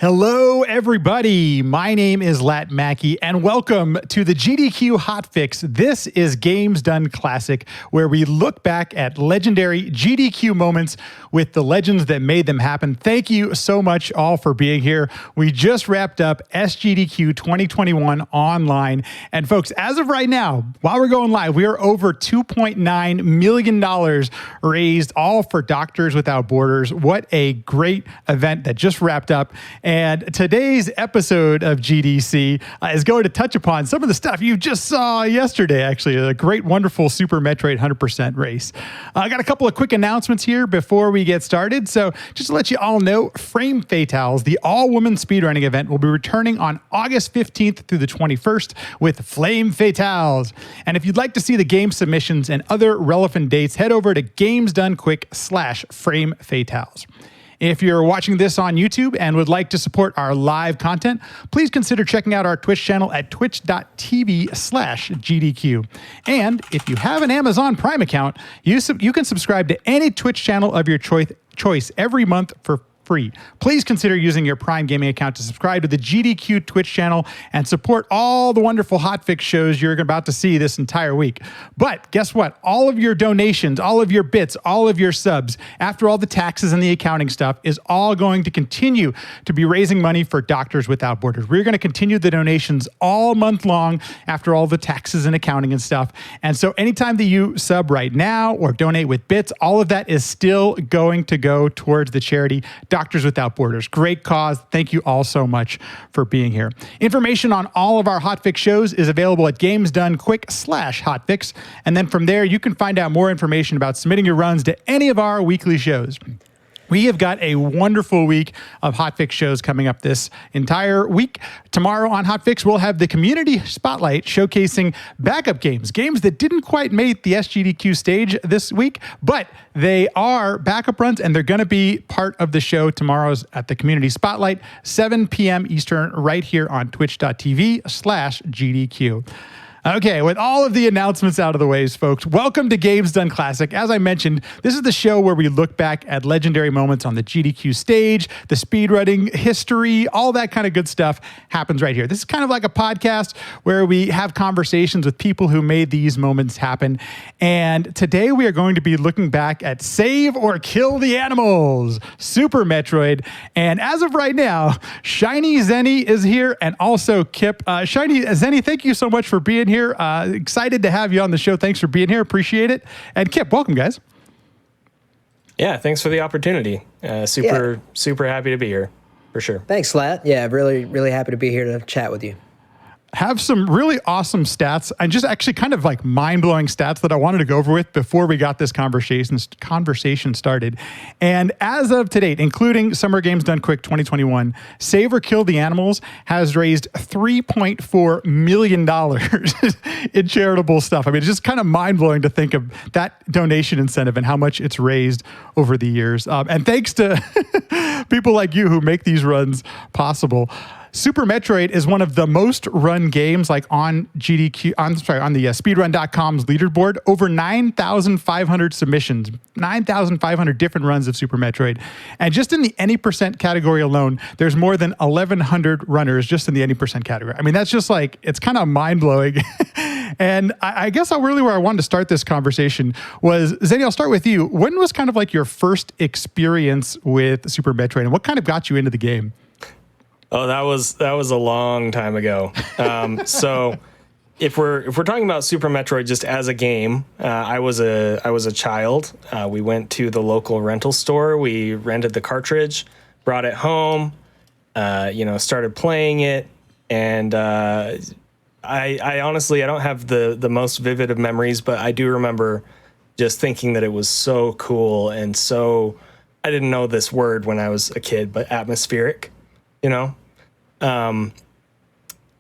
Hello, everybody. My name is Lat Mackey, and welcome to the GDQ Hotfix. This is Games Done Classic, where we look back at legendary GDQ moments with the legends that made them happen. Thank you so much all for being here. We just wrapped up SGDQ 2021 online. And folks, as of right now, while we're going live, we are over $2.9 million raised, all for Doctors Without Borders. What a great event that just wrapped up. And today's episode of GDC is going to touch upon some of the stuff you just saw yesterday, actually. A great, wonderful Super Metroid 100% race. I got a couple of quick announcements here before we get started. So just to let you all know, Frame Fatales, the all-woman speedrunning event, will be returning on August 15th through the 21st with Flame Fatales. And if you'd like to see the game submissions and other relevant dates, head over to GamesDoneQuick/Frame Fatales. If you're watching this on YouTube and would like to support our live content, please consider checking out our Twitch channel at twitch.tv/GDQ. And if you have an Amazon Prime account, you can subscribe to any Twitch channel of your choice every month for free. Please consider using your Prime Gaming account to subscribe to the GDQ Twitch channel and support all the wonderful hotfix shows you're about to see this entire week. But guess what? All of your donations, all of your bits, all of your subs, after all the taxes and the accounting stuff, is all going to continue to be raising money for Doctors Without Borders. We're going to continue the donations all month long after all the taxes and accounting and stuff. And so anytime that you sub right now or donate with bits, all of that is still going to go towards the charity Doctors Without Borders. Great cause. Thank you all so much for being here. Information on all of our Hotfix shows is available at GamesDoneQuick/Hotfix. And then from there, you can find out more information about submitting your runs to any of our weekly shows. We have got a wonderful week of Hotfix shows coming up this entire week. Tomorrow on Hotfix, we'll have the Community Spotlight showcasing backup games that didn't quite make the SGDQ stage this week, but they are backup runs, and they're going to be part of the show tomorrow's at the Community Spotlight, 7 p.m. Eastern, right here on twitch.tv/GDQ. Okay, with all of the announcements out of the ways, folks, welcome to Games Done Classic. As I mentioned, this is the show where we look back at legendary moments on the GDQ stage, the speedrunning history, all that kind of good stuff happens right here. This is kind of like a podcast where we have conversations with people who made these moments happen. And today we are going to be looking back at Save or Kill the Animals, Super Metroid. And as of right now, Shiny Zenny is here, and also Kip. Shiny Zenny, thank you so much for being here. Excited to have you on the show. Thanks for being here. Appreciate it. And Kip, welcome, guys. Yeah, thanks for the opportunity. Super happy to be here, for sure. Thanks, Lat. Yeah, really happy to be here to chat with you. Have some really awesome stats and just actually kind of like mind-blowing stats that I wanted to go over with before we got this conversation started. And as of to date, including Summer Games Done Quick 2021, Save or Kill the Animals has raised $3.4 million in charitable stuff. I mean, it's just kind of mind-blowing to think of that donation incentive and how much it's raised over the years. And thanks to people like you who make these runs possible. Super Metroid is one of the most run games like on GDQ, on the speedrun.com's leaderboard. Over 9,500 submissions, 9,500 different runs of Super Metroid. And just in the any percent category alone, there's more than 1,100 runners just in the any percent category. I mean, that's just like, it's kind of mind-blowing. And I guess really where I wanted to start this conversation was, Zenny, I'll start with you. When was kind of like your first experience with Super Metroid, and what kind of got you into the game? Oh, that was a long time ago. So if we're talking about Super Metroid just as a game, I was a child. We went to the local rental store. We rented the cartridge, brought it home, started playing it, and I honestly, I don't have the most vivid of memories, but I do remember just thinking that it was so cool and so, I didn't know this word when I was a kid, but atmospheric, you know?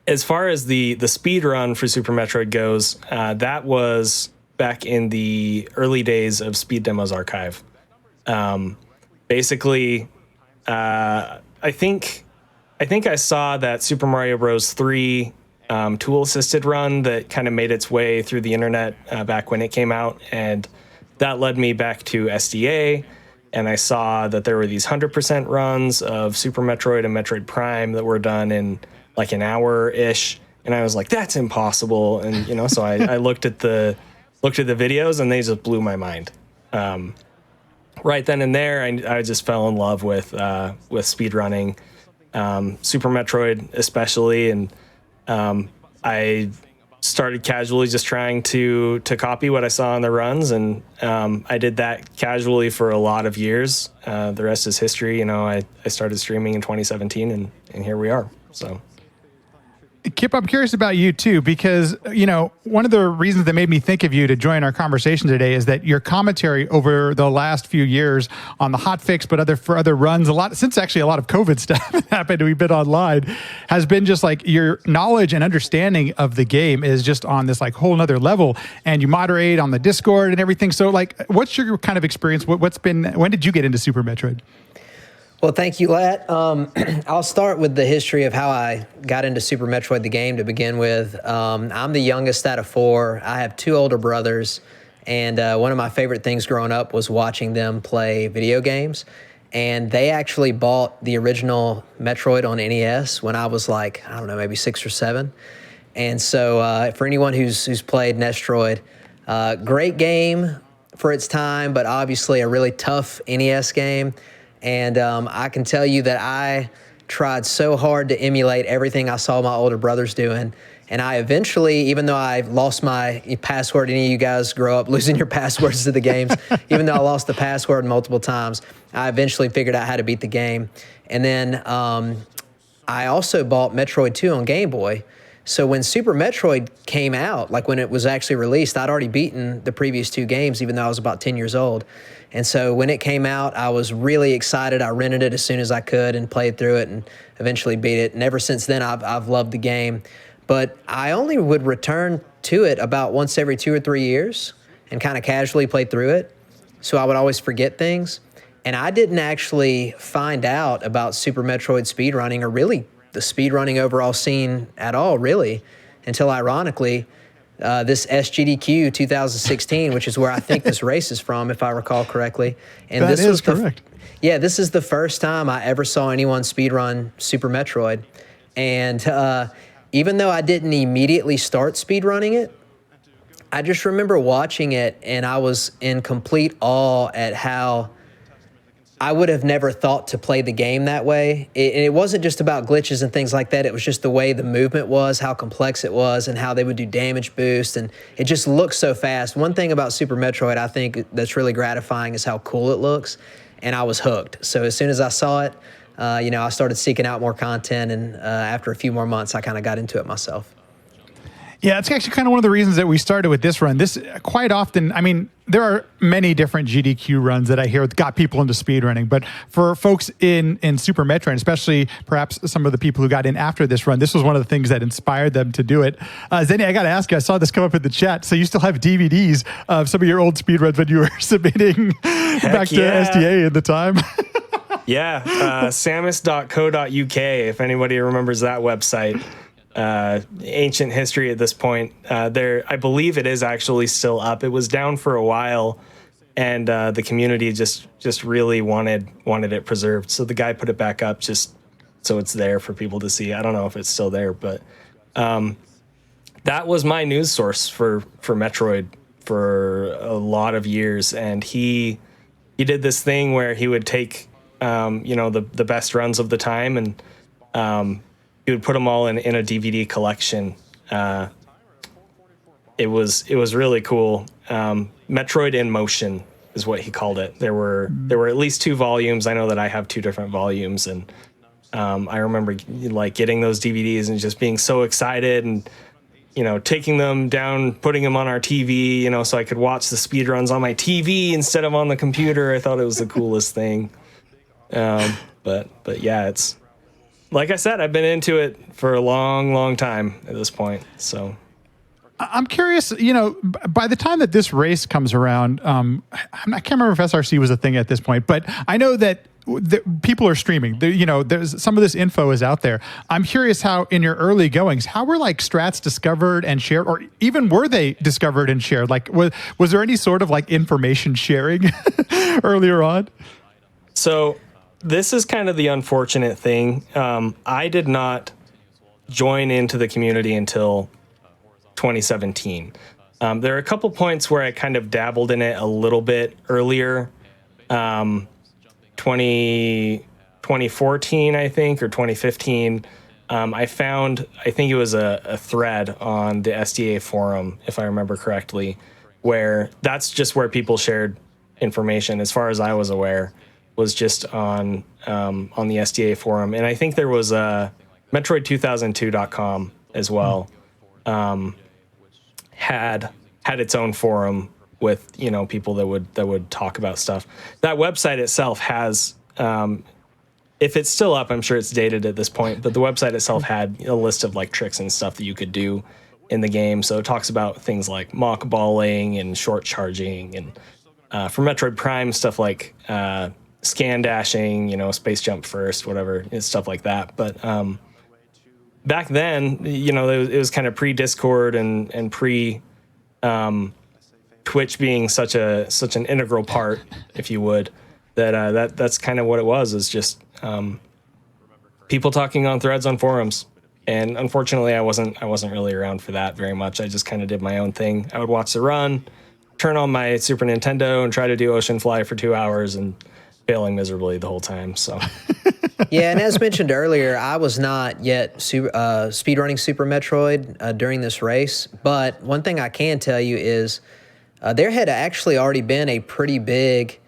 As far as the speed run for Super Metroid goes, that was back in the early days of Speed Demos Archive. Basically, I think I saw that Super Mario Bros. 3 tool-assisted run that kind of made its way through the internet back when it came out, and that led me back to SDA. and I saw that there were these 100% runs of Super Metroid and Metroid Prime that were done in like an hour-ish, and I was like, that's impossible. And so I looked at the videos, and they just blew my mind. Right then and there, I just fell in love with speedrunning, Super Metroid especially, and I started casually just trying to copy what I saw on the runs, and I did that casually for a lot of years. The rest is history. I started streaming in 2017, and here we are. So. Kip, I'm curious about you too, because, one of the reasons that made me think of you to join our conversation today is that your commentary over the last few years on the hotfix, but for other runs, since actually a lot of COVID stuff happened, we've been online, has been just like your knowledge and understanding of the game is just on this like whole nother level, and you moderate on the Discord and everything. So like, what's your kind of experience? When did you get into Super Metroid? Well, thank you, Lat. I'll start with the history of how I got into Super Metroid, the game, to begin with. I'm the youngest out of 4. I have 2 older brothers, and one of my favorite things growing up was watching them play video games. And they actually bought the original Metroid on NES when I was like, I don't know, maybe 6 or 7. And so for anyone who's played Nestroid, great game for its time, but obviously a really tough NES game. And I can tell you that I tried so hard to emulate everything I saw my older brothers doing. And I eventually, even though I lost my password, any of you guys grow up losing your passwords to the games, even though I lost the password multiple times, I eventually figured out how to beat the game. And then I also bought Metroid 2 on Game Boy. So when Super Metroid came out, like when it was actually released, I'd already beaten the previous 2 games, even though I was about 10 years old. And so when it came out, I was really excited. I rented it as soon as I could and played through it and eventually beat it. And ever since then, I've loved the game. But I only would return to it about once every 2 or 3 years and kind of casually play through it. So I would always forget things. And I didn't actually find out about Super Metroid speedrunning, or really the speedrunning overall scene at all, really, until ironically, this SGDQ 2016, which is where I think this race is from, if I recall correctly. And that is correct. Yeah, this is the first time I ever saw anyone speedrun Super Metroid. And even though I didn't immediately start speedrunning it, I just remember watching it, and I was in complete awe at how I would have never thought to play the game that way. It wasn't just about glitches and things like that. It was just the way the movement was, how complex it was, and how they would do damage boost. And it just looked so fast. One thing about Super Metroid I think that's really gratifying is how cool it looks. And I was hooked. So as soon as I saw it, I started seeking out more content. And after a few more months, I kind of got into it myself. Yeah, it's actually kind of one of the reasons that we started with this run. This quite often, I mean, there are many different GDQ runs that I hear got people into speedrunning, but for folks in Super Metroid, especially perhaps some of the people who got in after this run, this was one of the things that inspired them to do it. Zenny, I got to ask you, I saw this come up in the chat, so you still have DVDs of some of your old speedruns when you were submitting back to SDA at the time? Yeah, samus.co.uk, if anybody remembers that website. Ancient history at this point. I believe it is actually still up. It was down for a while, and the community just really wanted it preserved. So the guy put it back up just so it's there for people to see. I don't know if it's still there, but that was my news source for Metroid for a lot of years. And he did this thing where he would take the best runs of the time, and he would put them all in a DVD collection. It was really cool. Metroid in Motion is what he called it. There were at least 2 volumes. I know that I have 2 different volumes, and I remember like getting those DVDs and just being so excited, and taking them down, putting them on our TV, so I could watch the speedruns on my TV instead of on the computer. I thought it was the coolest thing. But yeah, it's. Like I said, I've been into it for a long, long time at this point. So I'm curious, by the time that this race comes around, I can't remember if SRC was a thing at this point, but I know that people are streaming. There's some of this info is out there. I'm curious how, in your early goings, how were like strats discovered and shared, or even were they discovered and shared? Like, was there any sort of like information sharing earlier on? So this is kind of the unfortunate thing. I did not join into the community until 2017. There are a couple points where I kind of dabbled in it a little bit earlier. 2014, I think, or 2015. I think it was a thread on the SDA forum, if I remember correctly, where that's just where people shared information, as far as I was aware, was just on the SDA forum. And I think there was Metroid2002.com as well, had its own forum with, people that would talk about stuff. That website itself has, if it's still up, I'm sure it's dated at this point, but the website itself had a list of like tricks and stuff that you could do in the game. So it talks about things like mock balling and short charging, and for Metroid Prime stuff like scan dashing, space jump first, whatever, and stuff like that. But back then, it was kind of pre-Discord and pre Twitch being such an integral part, if you would, that's kind of what it was, is just people talking on threads on forums. And unfortunately, I wasn't really around for that very much. I just kind of did my own thing. I would watch the run, turn on my Super Nintendo, and try to do Ocean Fly for 2 hours, and failing miserably the whole time. So. Yeah, and as mentioned earlier, I was not yet speedrunning Super Metroid during this race. But one thing I can tell you is there had actually already been a pretty big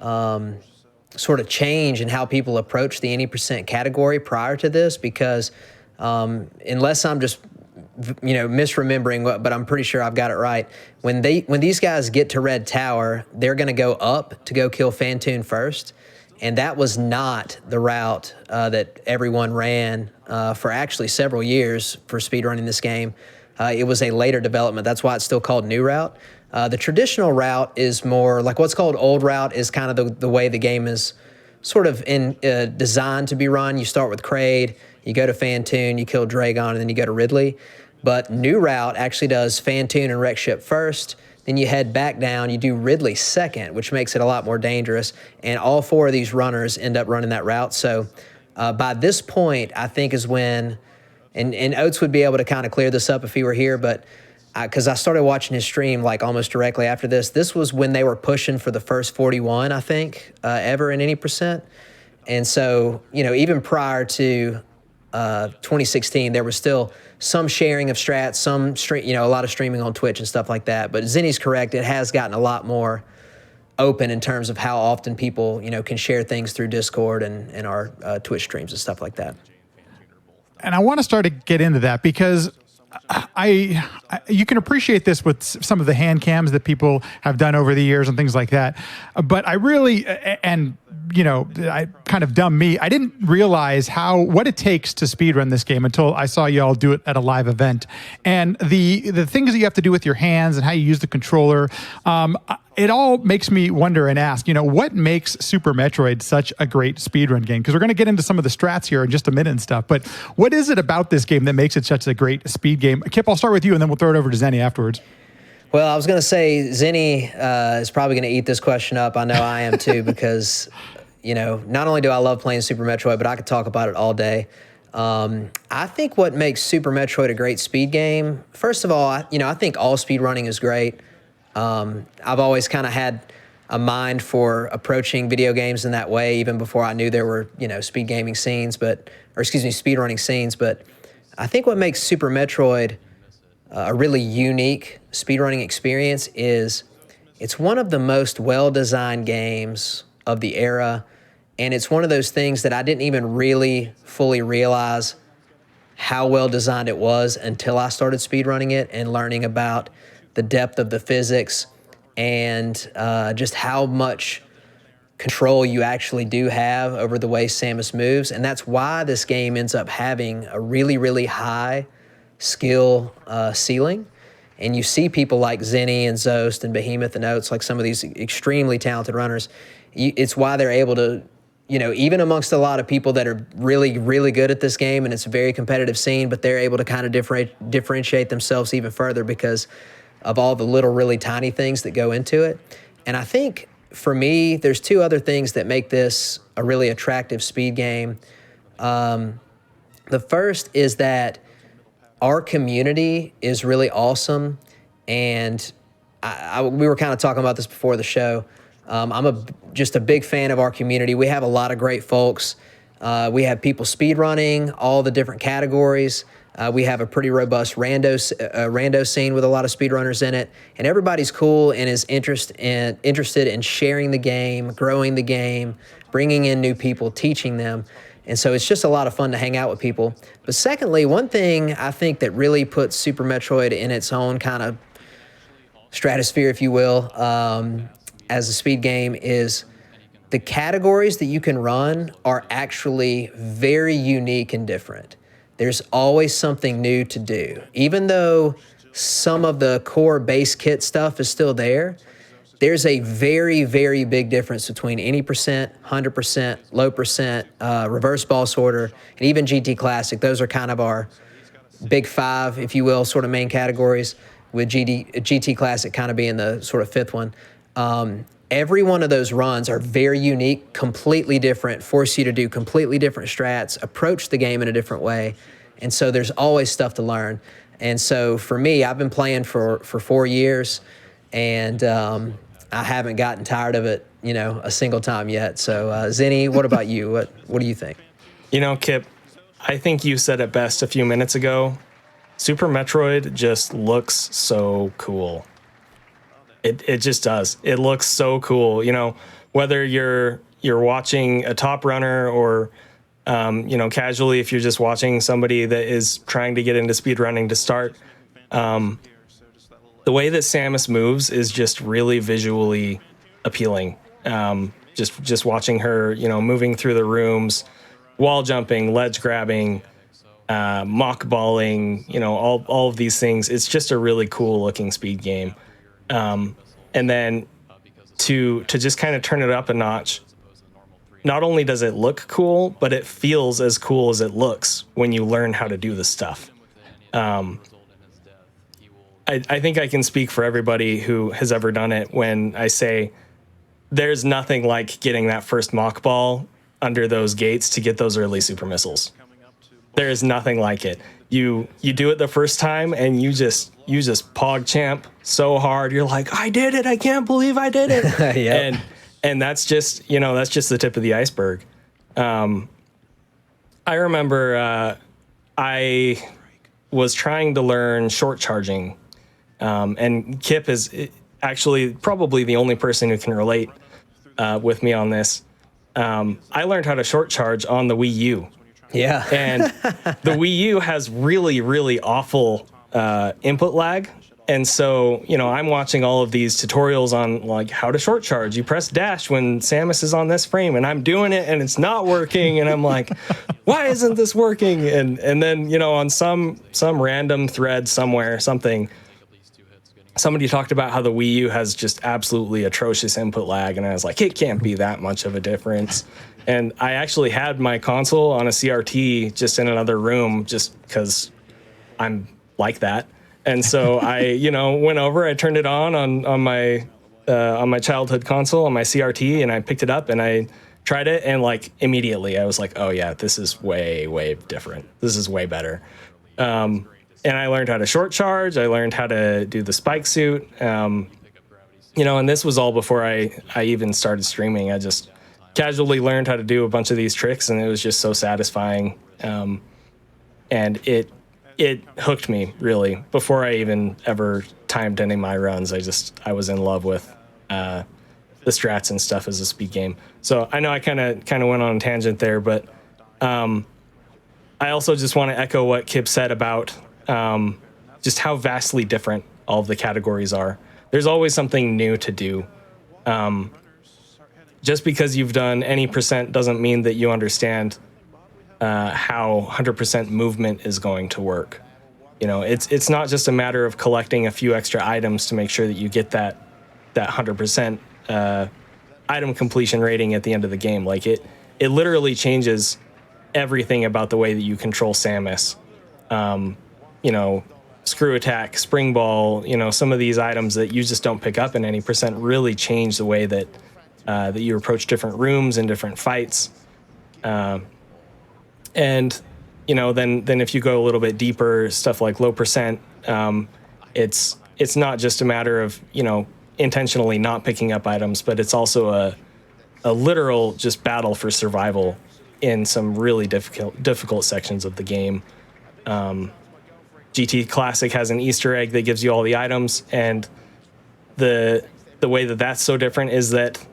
sort of change in how people approach the any percent category prior to this, because unless I'm just misremembering, but I'm pretty sure I've got it right. When these guys get to Red Tower, they're going to go up to go kill Phantoon first. And that was not the route that everyone ran for actually several years for speedrunning this game. It was a later development. That's why it's still called New Route. The traditional route is more like what's called Old Route, is kind of the way the game is sort of designed to be run. You start with Kraid, you go to Phantoon, you kill Dragon, and then you go to Ridley. But New Route actually does Phantoon and Wreck Ship first. Then you head back down, you do Ridley second, which makes it a lot more dangerous. And all four of these runners end up running that route. So by this point, I think is when, and Oates would be able to kind of clear this up if he were here, but because I started watching his stream like almost directly after this. This was when they were pushing for the first 41, I think, ever in any percent. And so, even prior to 2016, there was still some sharing of strats, some a lot of streaming on Twitch and stuff like that. But Zinni's correct; it has gotten a lot more open in terms of how often people, can share things through Discord and our Twitch streams and stuff like that. And I want to start to get into that because you can appreciate this with some of the hand cams that people have done over the years and things like that. But I really, I kind of dumb me, I didn't realize what it takes to speedrun this game until I saw you all do it at a live event. And the things that you have to do with your hands and how you use the controller, it all makes me wonder and ask, what makes Super Metroid such a great speedrun game? Because we're going to get into some of the strats here in just a minute and stuff. But what is it about this game that makes it such a great speed game? Kip, I'll start with you, and then we'll throw it over to Zenny afterwards. Well, I was going to say Zenny is probably going to eat this question up. I know I am too, because, not only do I love playing Super Metroid, but I could talk about it all day. I think what makes Super Metroid a great speed game, first of all, I think all speed running is great. I've always kind of had a mind for approaching video games in that way, even before I knew there were, speed gaming scenes, speed running scenes. But I think what makes Super Metroid a really unique speedrunning experience is it's one of the most well-designed games of the era, and it's one of those things that I didn't even really fully realize how well-designed it was until I started speedrunning it and learning about the depth of the physics and just how much control you actually do have over the way Samus moves. And that's why this game ends up having a really, really high skill ceiling. And you see people like Zenny and Zost and Behemoth and Oates, like some of these extremely talented runners. It's why they're able to, even amongst a lot of people that are really, really good at this game, and it's a very competitive scene, but they're able to kind of differentiate themselves even further because of all the little, really tiny things that go into it. And I think for me, there's two other things that make this a really attractive speed game. The first is that our community is really awesome, and we were kind of talking about this before the show. I'm just a big fan of our community. We have a lot of great folks. We have people speedrunning all the different categories. We have a pretty robust rando scene with a lot of speedrunners in it, and everybody's cool and is interested in sharing the game, growing the game, bringing in new people, teaching them. And so it's just a lot of fun to hang out with people. But secondly, one thing I think that really puts Super Metroid in its own kind of stratosphere, if you will, as a speed game is the categories that you can run are actually very unique and different. There's always something new to do. Even though some of the core base kit stuff is still there, there's a very, very big difference between any percent, 100%, low percent, reverse boss order, and even GT Classic. Those are kind of our big five, if you will, sort of main categories, with GT Classic kind of being the sort of fifth one. Every one of those runs are very unique, completely different, force you to do completely different strats, approach the game in a different way. And so there's always stuff to learn. And so for me, I've been playing for 4 years, and I haven't gotten tired of it, a single time yet. So Zenny, what about you? What do you think? Kip, I think you said it best a few minutes ago. Super Metroid just looks so cool. It just does. It looks so cool. Whether you're watching a top runner or casually, if you're just watching somebody that is trying to get into speedrunning to start, the way that Samus moves is just really visually appealing. Just watching her, moving through the rooms, wall jumping, ledge grabbing, mock balling, all of these things. It's just a really cool looking speed game. And then to just kind of turn it up a notch, not only does it look cool, but it feels as cool as it looks when you learn how to do this stuff. I think I can speak for everybody who has ever done it when I say there's nothing like getting that first mock ball under those gates to get those early super missiles. There is nothing like it. You do it the first time and you just pog champ so hard. You're like, I did it. I can't believe I did it. Yep. And that's just the tip of the iceberg. I remember I was trying to learn short charging. And Kip is actually probably the only person who can relate with me on this. I learned how to short charge on the Wii U. Yeah. And the Wii U has really, really awful input lag. And so, I'm watching all of these tutorials on like how to short charge. You press dash when Samus is on this frame, and I'm doing it and it's not working. And I'm like, why isn't this working? And then, on some random thread somewhere, somebody talked about how the Wii U has just absolutely atrocious input lag. And I was like, it can't be that much of a difference. And I actually had my console on a CRT just in another room just because I'm like that. And so I, went over, I turned it on my childhood console on my CRT, and I picked it up and I tried it, and like immediately I was like, oh yeah, this is way, way different. This is way better. And I learned how to short charge. I learned how to do the spike suit. And this was all before I even started streaming. I just casually learned how to do a bunch of these tricks, and it was just so satisfying. And it hooked me really before I even ever timed any of my runs. I was in love with the strats and stuff as a speed game. So I know I kind of went on a tangent there, but I also just want to echo what Kip said about just how vastly different all of the categories are. There's always something new to do. Just because you've done any percent doesn't mean that you understand how 100% movement is going to work. It's not just a matter of collecting a few extra items to make sure that you get that 100% item completion rating at the end of the game. Like it literally changes everything about the way that you control Samus. Screw attack, spring ball, some of these items that you just don't pick up in any percent really change the way that that you approach different rooms and different fights. And, you know, then if you go a little bit deeper, stuff like low percent, it's not just a matter of, you know, intentionally not picking up items, but it's also a literal just battle for survival in some really difficult sections of the game. GT Classic has an Easter egg that gives you all the items, and the way that that's so different is that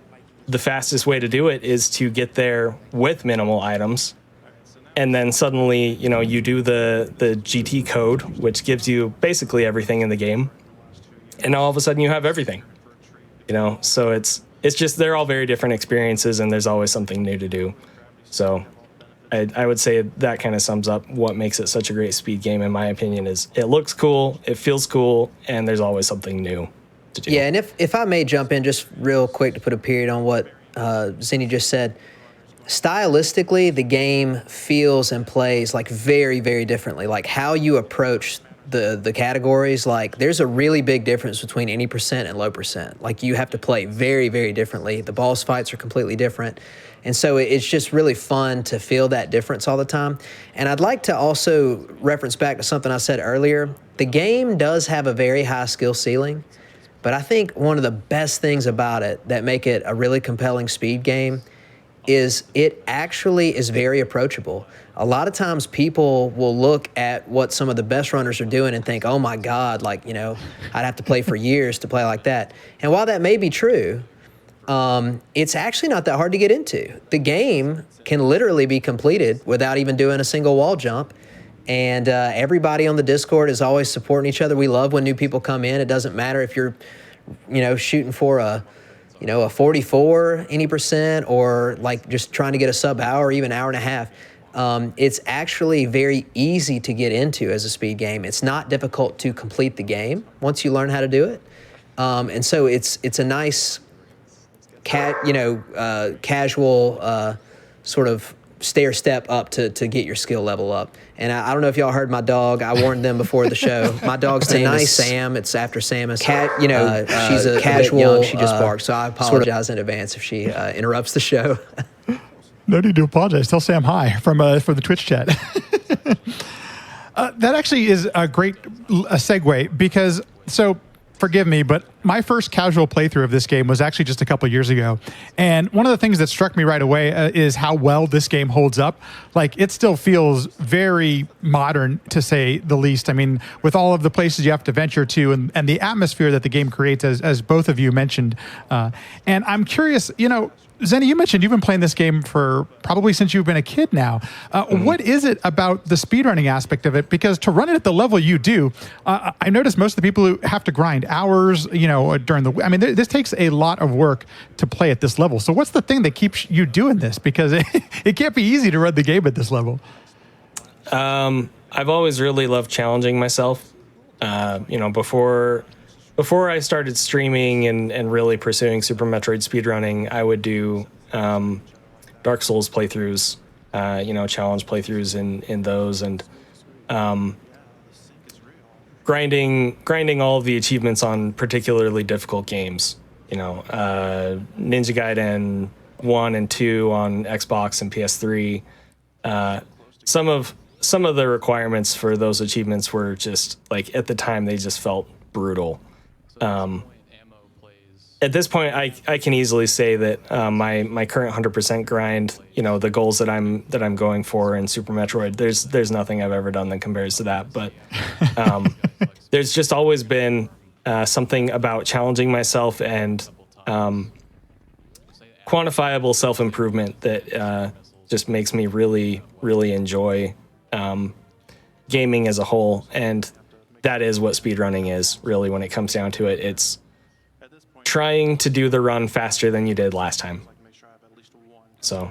the fastest way to do it is to get there with minimal items, and then suddenly, you know, you do the GT code, which gives you basically everything in the game, and all of a sudden you have everything. You know, so it's just they're all very different experiences, and there's always something new to do. So I would say that kind of sums up what makes it such a great speed game, in my opinion, is it looks cool, it feels cool, and there's always something new to do. Yeah, and if I may jump in just real quick to put a period on what Zenny just said, stylistically, the game feels and plays like very, very differently. Like how you approach the categories, like there's a really big difference between any percent and low percent. Like you have to play very, very differently. The boss fights are completely different. And so it's just really fun to feel that difference all the time. And I'd like to also reference back to something I said earlier. The game does have a very high skill ceiling, but I think one of the best things about it that make it a really compelling speed game is it actually is very approachable. A lot of times people will look at what some of the best runners are doing and think, oh my God, like, you know, I'd have to play for years to play like that. And while that may be true, it's actually not that hard to get into. The game can literally be completed without even doing a single wall jump. And everybody on the Discord is always supporting each other. We love when new people come in. It doesn't matter if you're, you know, shooting for a 44 any percent, or like just trying to get a sub hour or even hour and a half. It's actually very easy to get into as a speed game. It's not difficult to complete the game once you learn how to do it. And so it's a nice casual sort of stair step up to get your skill level up. And I don't know if y'all heard my dog. I warned them before the show. My dog's name is Sam. It's after Samus. She's a casual. Young. She just barks, so I apologize in advance if she interrupts the show. No need to apologize. Tell Sam hi from the Twitch chat. That actually is a great segue because forgive me, but my first casual playthrough of this game was actually just a couple of years ago. And one of the things that struck me right away is how well this game holds up. Like, it still feels very modern, to say the least. I mean, with all of the places you have to venture to and the atmosphere that the game creates, as both of you mentioned. And I'm curious, you know, Zenny, you mentioned you've been playing this game for probably since you've been a kid now. What is it about the speedrunning aspect of it? Because to run it at the level you do, I notice most of the people who have to grind hours, you know, during the... I mean, this takes a lot of work to play at this level. So what's the thing that keeps you doing this? Because it can't be easy to run the game at this level. I've always really loved challenging myself. You know, before I started streaming and really pursuing Super Metroid speedrunning, I would do Dark Souls playthroughs, you know, challenge playthroughs in those, and grinding all of the achievements on particularly difficult games. You know, Ninja Gaiden 1 and 2 on Xbox and PS3. Some of the requirements for those achievements were just, like, at the time, they just felt brutal. At this point, I can easily say that my current 100% grind, you know, the goals that I'm going for in Super Metroid, there's nothing I've ever done that compares to that. But there's just always been something about challenging myself and quantifiable self-improvement that just makes me really, really enjoy gaming as a whole. And that is what speedrunning is, really, when it comes down to it. It's trying to do the run faster than you did last time. So,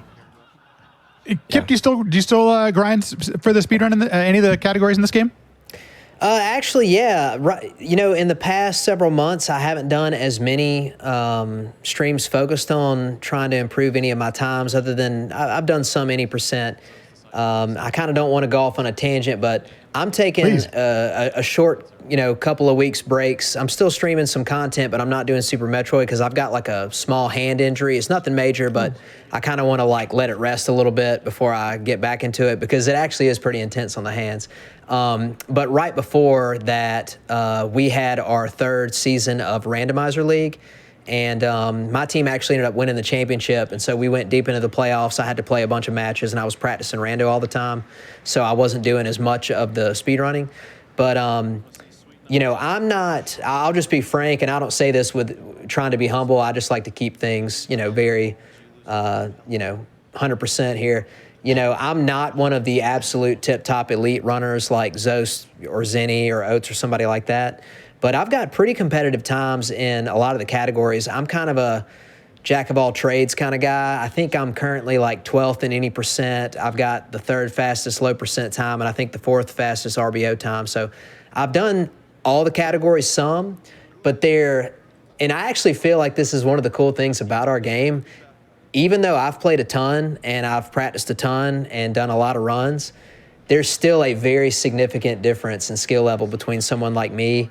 Kip, yeah. do you still grind for the speedrun in any of the categories in this game? Actually, yeah. Right. You know, in the past several months, I haven't done as many streams focused on trying to improve any of my times, other than I've done some any percent. I kind of don't want to go off on a tangent, but I'm taking Please. a short, couple of weeks breaks. I'm still streaming some content, but I'm not doing Super Metroid because I've got like a small hand injury. It's nothing major, but I kind of want to like let it rest a little bit before I get back into it because it actually is pretty intense on the hands. But right before that, we had our third season of Randomizer League. And my team actually ended up winning the championship. And so we went deep into the playoffs. I had to play a bunch of matches, and I was practicing rando all the time. So I wasn't doing as much of the speed running. But, I'm not, I'll just be frank, and I don't say this with trying to be humble. I just like to keep things, very, 100% here. I'm not one of the absolute tip-top elite runners like Zos or Zenny or Oates or somebody like that. But I've got pretty competitive times in a lot of the categories. I'm kind of a jack of all trades kind of guy. I think I'm currently like 12th in any percent. I've got the third fastest low percent time, and I think the fourth fastest RBO time. So I've done all the categories some, but and I actually feel like this is one of the cool things about our game. Even though I've played a ton and I've practiced a ton and done a lot of runs, there's still a very significant difference in skill level between someone like me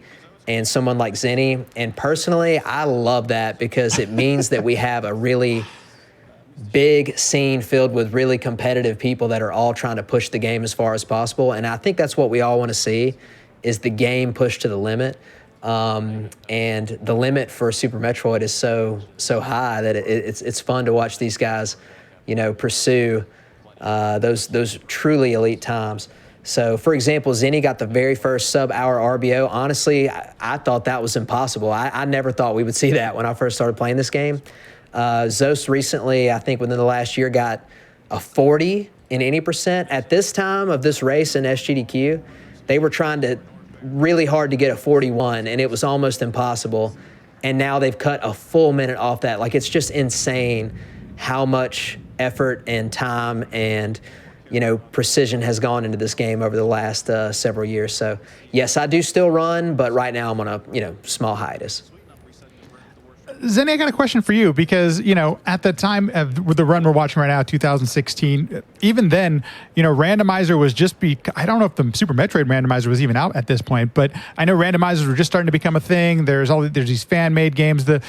and someone like Zenny. And personally, I love that because it means that we have a really big scene filled with really competitive people that are all trying to push the game as far as possible. And I think that's what we all want to see, is the game pushed to the limit. And the limit for Super Metroid is so high that it's fun to watch these guys, pursue those truly elite times. So, for example, Zenny got the very first sub-hour RBO. Honestly, I thought that was impossible. I never thought we would see that when I first started playing this game. Zos recently, I think within the last year, got a 40 in any percent. At this time of this race in SGDQ, they were trying to really hard to get a 41, and it was almost impossible. And now they've cut a full minute off that. Like, it's just insane how much effort and time and precision has gone into this game over the last several years. So, yes, I do still run, but right now I'm on a, small hiatus. Zenny, I got a question for you because, at the time of the run we're watching right now, 2016, even then, randomizer was I don't know if the Super Metroid randomizer was even out at this point, but I know randomizers were just starting to become a thing. There's these fan-made games. The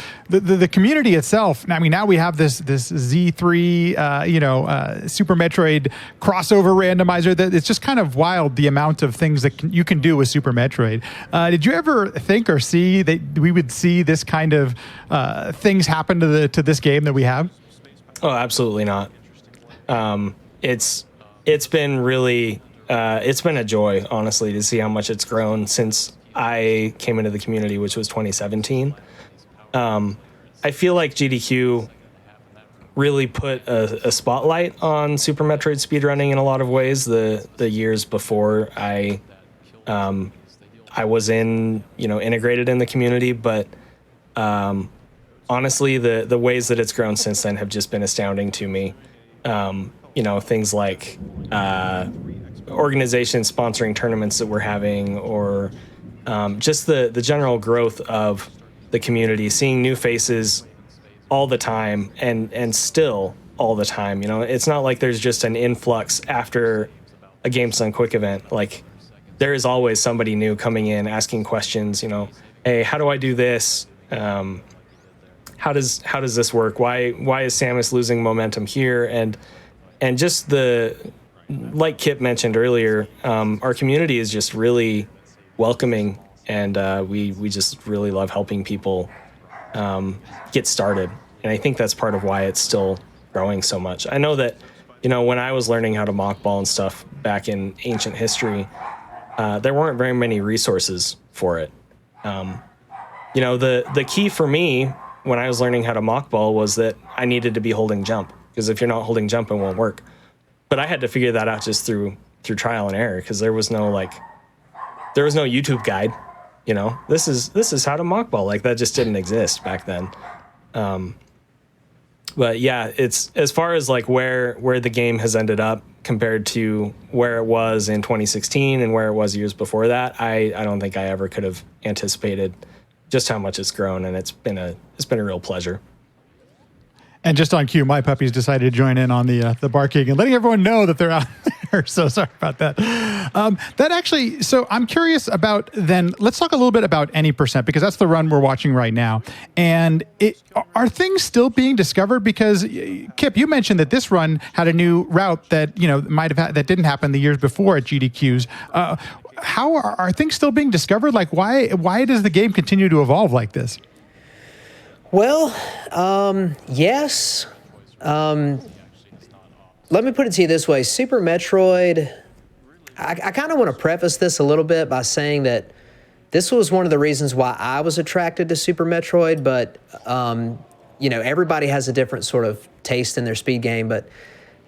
community itself, I mean, now we have this Z3, Super Metroid crossover randomizer. That it's just kind of wild, the amount of things that you can do with Super Metroid. Did you ever think or see that we would see this kind of things happen to this game that we have? Oh, absolutely not. It's been really it's been a joy, honestly, to see how much it's grown since I came into the community, which was 2017. I feel like GDQ really put a spotlight on Super Metroid speedrunning in a lot of ways. The years before I was integrated in the community, but honestly, the ways that it's grown since then have just been astounding to me. Things like organizations sponsoring tournaments that we're having, or just the general growth of the community, seeing new faces all the time and still all the time. It's not like there's just an influx after a Games Done Quick event. Like, there is always somebody new coming in, asking questions, hey, how do I do this? How does this work? Why is Samus losing momentum here? And just like Kip mentioned earlier, our community is just really welcoming, and we just really love helping people get started. And I think that's part of why it's still growing so much. I know that, when I was learning how to mock ball and stuff back in ancient history, there weren't very many resources for it. The key for me when I was learning how to mock ball was that I needed to be holding jump, because if you're not holding jump, it won't work. But I had to figure that out just through trial and error, because there was no YouTube guide. This is how to mock ball. Like, that just didn't exist back then. But yeah, it's as far as like where the game has ended up compared to where it was in 2016 and where it was years before that, I don't think I ever could have anticipated just how much it's grown, and it's been a real pleasure. And just on cue, my puppies decided to join in on the barking and letting everyone know that they're out there. So sorry about that. That actually, so I'm curious about then, let's talk a little bit about Any Percent, because that's the run we're watching right now. And are things still being discovered? Because Kip, you mentioned that this run had a new route that, that didn't happen the years before at GDQs. How are things still being discovered? Like, why does the game continue to evolve like this? Well, yes. Let me put it to you this way. Super Metroid, I kind of want to preface this a little bit by saying that this was one of the reasons why I was attracted to Super Metroid, but, everybody has a different sort of taste in their speed game, but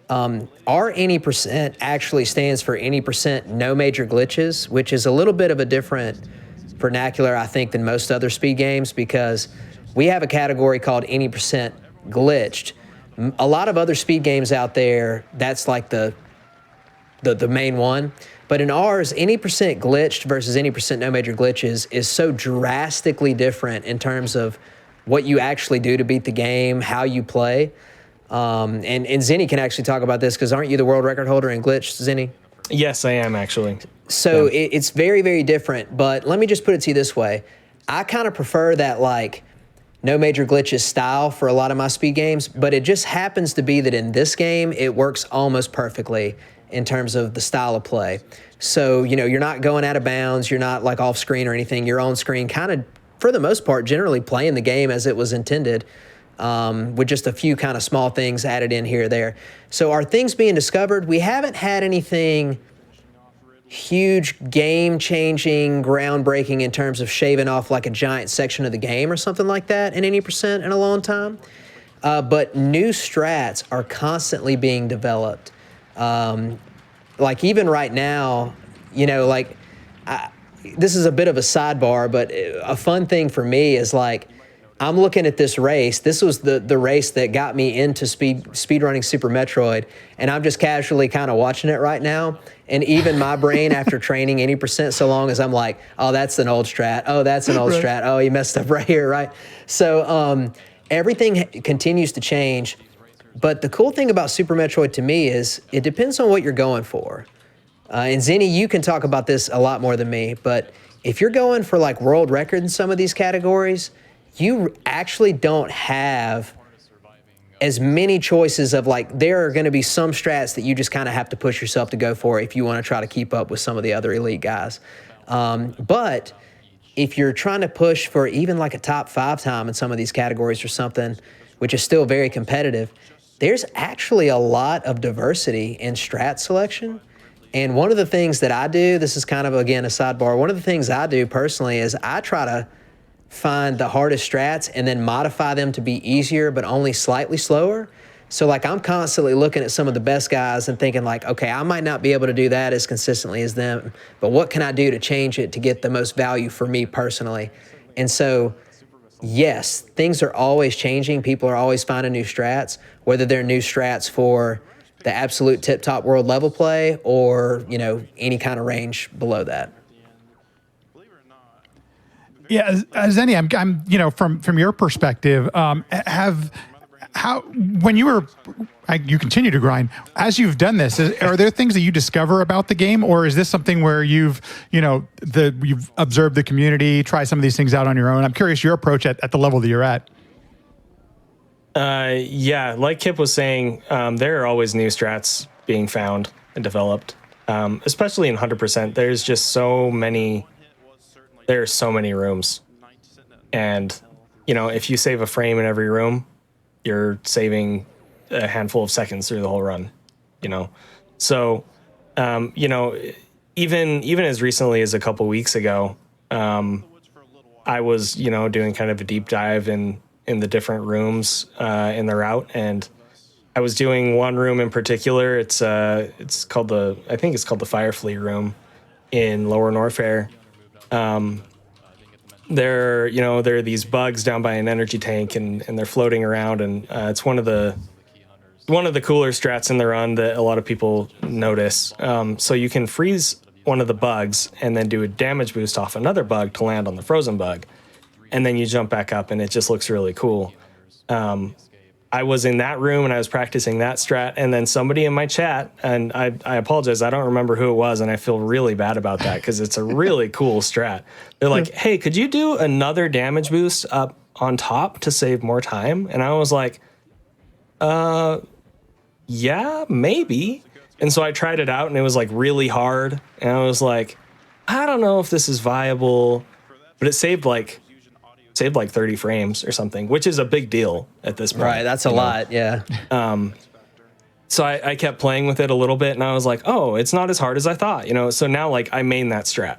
our Any Percent actually stands for Any Percent No Major Glitches, which is a little bit of a different vernacular, I think, than most other speed games, because we have a category called Any Percent Glitched. A lot of other speed games out there, that's like the main one. But in ours, Any Percent Glitched versus Any Percent No Major Glitches is so drastically different in terms of what you actually do to beat the game, how you play. And Zenny can actually talk about this, because aren't you the world record holder in glitched, Zenny? Yes, I am, actually. So it's very, very different. But let me just put it to you this way. I kind of prefer that, like, no major glitches style for a lot of my speed games, but it just happens to be that in this game, it works almost perfectly in terms of the style of play. So, you're not going out of bounds, you're not like off screen or anything, you're on screen kind of, for the most part, generally playing the game as it was intended, with just a few kind of small things added in here or there. So are things being discovered? We haven't had anything huge, game-changing, groundbreaking in terms of shaving off like a giant section of the game or something like that in Any Percent in a long time. But new strats are constantly being developed. Like even right now, this is a bit of a sidebar, but a fun thing for me is like, I'm looking at this race. This was the race that got me into speedrunning Super Metroid, and I'm just casually kind of watching it right now. And even my brain, after training Any Percent so long, is I'm like, oh, that's an old strat. Oh, that's an old strat. Oh, you messed up right here, right? So everything continues to change. But the cool thing about Super Metroid to me is it depends on what you're going for. And Zenny, you can talk about this a lot more than me, but if you're going for like world record in some of these categories, you actually don't have as many choices of like, there are going to be some strats that you just kind of have to push yourself to go for if you want to try to keep up with some of the other elite guys. But if you're trying to push for even like a top 5 time in some of these categories or something, which is still very competitive, there's actually a lot of diversity in strat selection. And one of the things that I do, this is kind of, again, a sidebar, one of the things I do personally is I try to find the hardest strats and then modify them to be easier but only slightly slower. So like I'm constantly looking at some of the best guys and thinking like, okay, I might not be able to do that as consistently as them, but what can I do to change it to get the most value for me personally? And so, yes, things are always changing. People are always finding new strats, whether they're new strats for the absolute tip-top world level play or, any kind of range below that. Yeah, Zenny, I'm from your perspective, when you continue to grind as you've done this, are there things that you discover about the game, or is this something where you've observed the community, try some of these things out on your own? I'm curious your approach at the level that you're at. Yeah, like Kip was saying, there are always new strats being found and developed, especially in 100%. There's just there are so many rooms, and if you save a frame in every room, you're saving a handful of seconds through the whole run. So even as recently as a couple weeks ago, I was doing kind of a deep dive in the different rooms in the route, and I was doing one room in particular. It's called the Firefly room in Lower Norfair. There are these bugs down by an energy tank, and they're floating around, and it's one of the cooler strats in the run that a lot of people notice. So you can freeze one of the bugs and then do a damage boost off another bug to land on the frozen bug, and then you jump back up, and it just looks really cool. I was in that room and I was practicing that strat, and then somebody in my chat, and I apologize, I don't remember who it was, and I feel really bad about that because it's a really cool strat. They're like, hey, could you do another damage boost up on top to save more time? And I was like, yeah, maybe. And so I tried it out, and it was like really hard, and I was like, I don't know if this is viable, but it saved like 30 frames or something, which is a big deal at this point. Right, that's a lot, yeah. So I kept playing with it a little bit, and I was like, oh, it's not as hard as I thought, So now like I main that strat.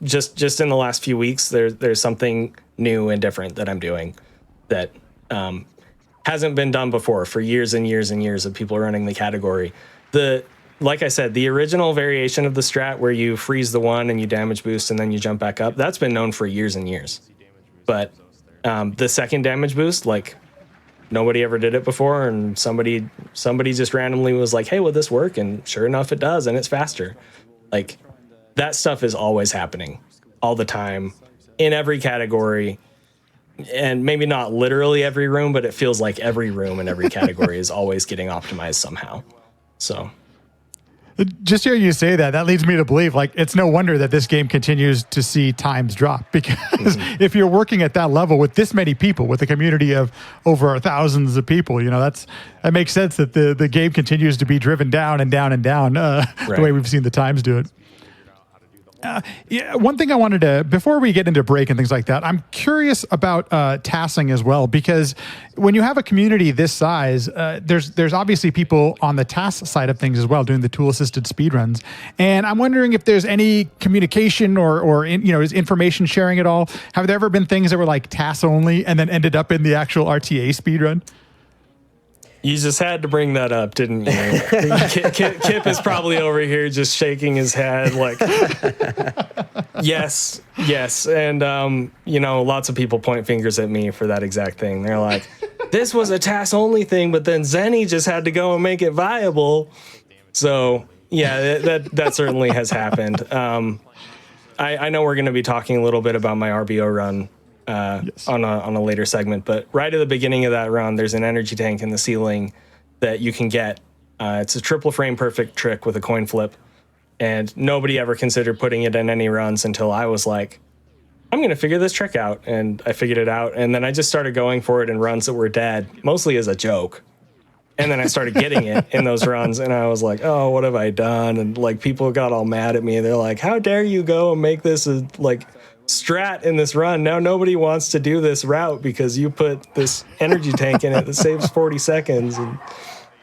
Just in the last few weeks, there's something new and different that I'm doing that hasn't been done before for years and years and years of people running the category. Like I said, the original variation of the strat where you freeze the one and you damage boost and then you jump back up, that's been known for years and years. But the second damage boost, like nobody ever did it before, and somebody just randomly was like, hey, will this work? And sure enough, it does, and it's faster. Like that stuff is always happening all the time in every category, and maybe not literally every room, but it feels like every room in every category is always getting optimized somehow. So just hearing you say that leads me to believe like it's no wonder that this game continues to see times drop, because if you're working at that level with this many people, with a community of over thousands of people, that makes sense that the game continues to be driven down and down and down the way we've seen the times do it. Yeah, one thing I wanted to, before we get into break and things like that, I'm curious about tasking as well, because when you have a community this size, there's obviously people on the task side of things as well, doing the tool-assisted speedruns. And I'm wondering if there's any communication or is information sharing at all? Have there ever been things that were like task only and then ended up in the actual RTA speedrun? You just had to bring that up, didn't you? Kip is probably over here just shaking his head like, yes. And, lots of people point fingers at me for that exact thing. They're like, this was a task-only thing, but then Zenny just had to go and make it viable. So, yeah, that certainly has happened. I know we're going to be talking a little bit about my RBO run yes, on a later segment, but right at the beginning of that run, there's an energy tank in the ceiling that you can get. It's a triple frame perfect trick with a coin flip, and nobody ever considered putting it in any runs until I was like, I'm going to figure this trick out, and I figured it out, and then I just started going for it in runs that were dead, mostly as a joke. And then I started getting it in those runs, and I was like, oh, what have I done? And like people got all mad at me. They're like, how dare you go and make this a strat in this run? Now nobody wants to do this route because you put this energy tank in it that saves 40 seconds. And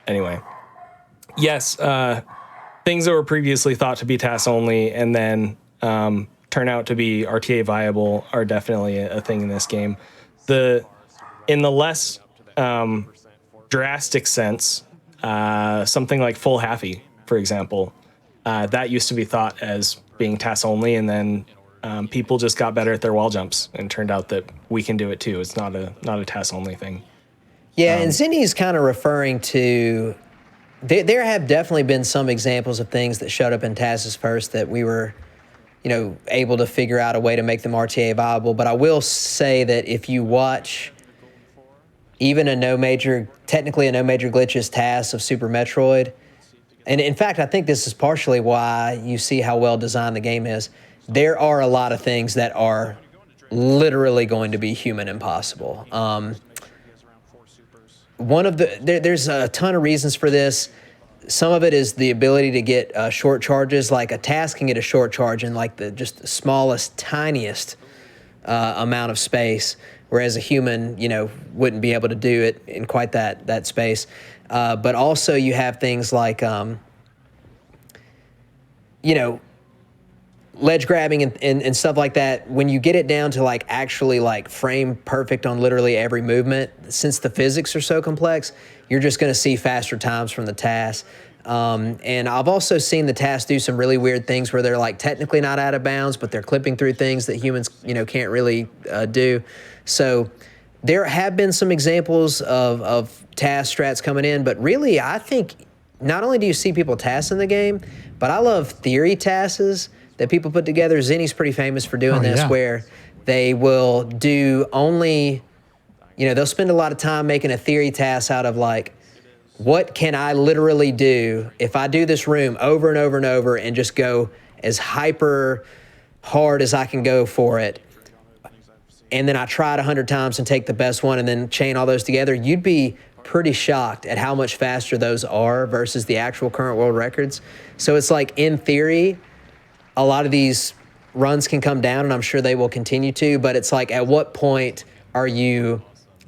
anyway, yes, things that were previously thought to be task only and then turn out to be RTA viable are definitely a thing in this game. In the less drastic sense, something like full halfy, for example, that used to be thought as being task only, and then people just got better at their wall jumps and turned out that we can do it too. It's not a task only thing. Yeah, and Zinni's kind of referring to, there have definitely been some examples of things that showed up in tasks first that we were, able to figure out a way to make them RTA viable. But I will say that if you watch even technically a no major glitches task of Super Metroid, and in fact, I think this is partially why you see how well designed the game is. There are a lot of things that are literally going to be human impossible. There's a ton of reasons for this. Some of it is the ability to get short charges. Like a task can get a short charge in like the smallest, tiniest amount of space, whereas a human, wouldn't be able to do it in quite that space. But also you have things like, ledge grabbing and stuff like that. When you get it down to actually frame perfect on literally every movement, since the physics are so complex, you're just going to see faster times from the task. And I've also seen the tasks do some really weird things where they're technically not out of bounds, but they're clipping through things that humans, can't really do. So there have been some examples of task strats coming in, but really I think not only do you see people tasks in the game, but I love theory tasks that people put together. Zinni's pretty famous for doing this, where they will do only, they'll spend a lot of time making a theory task out of like, what can I literally do if I do this room over and over and over and just go as hyper hard as I can go for it, and then I try it 100 times and take the best one and then chain all those together, you'd be pretty shocked at how much faster those are versus the actual current world records. So it's like, in theory, a lot of these runs can come down, and I'm sure they will continue to, but it's like, at what point are you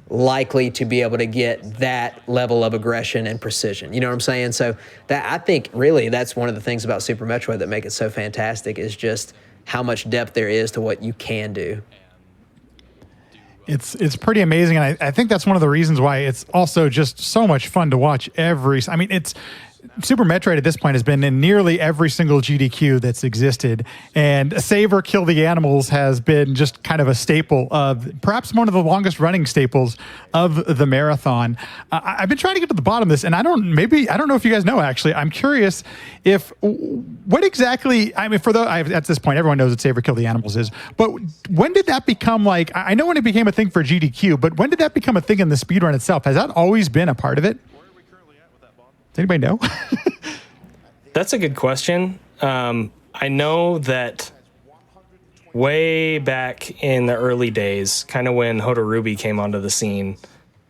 likely to be able to get that level of aggression and precision? You know what I'm saying? So that, I think, really, that's one of the things about Super Metroid that make it so fantastic, is just how much depth there is to what you can do. It's pretty amazing, and I think that's one of the reasons why it's also just so much fun to watch it's Super Metroid at this point has been in nearly every single GDQ that's existed, and Save or Kill the Animals has been just kind of a staple of, perhaps one of the longest running staples of the marathon. I've been trying to get to the bottom of this, and I don't know if you guys know, actually. I'm curious what exactly, at this point, everyone knows what Save or Kill the Animals is, but when did that become, like, I know when it became a thing for GDQ, but when did that become a thing in the speedrun itself? Has that always been a part of it? Does anybody know? That's a good question. I know that way back in the early days, kind of when Hodorubi came onto the scene,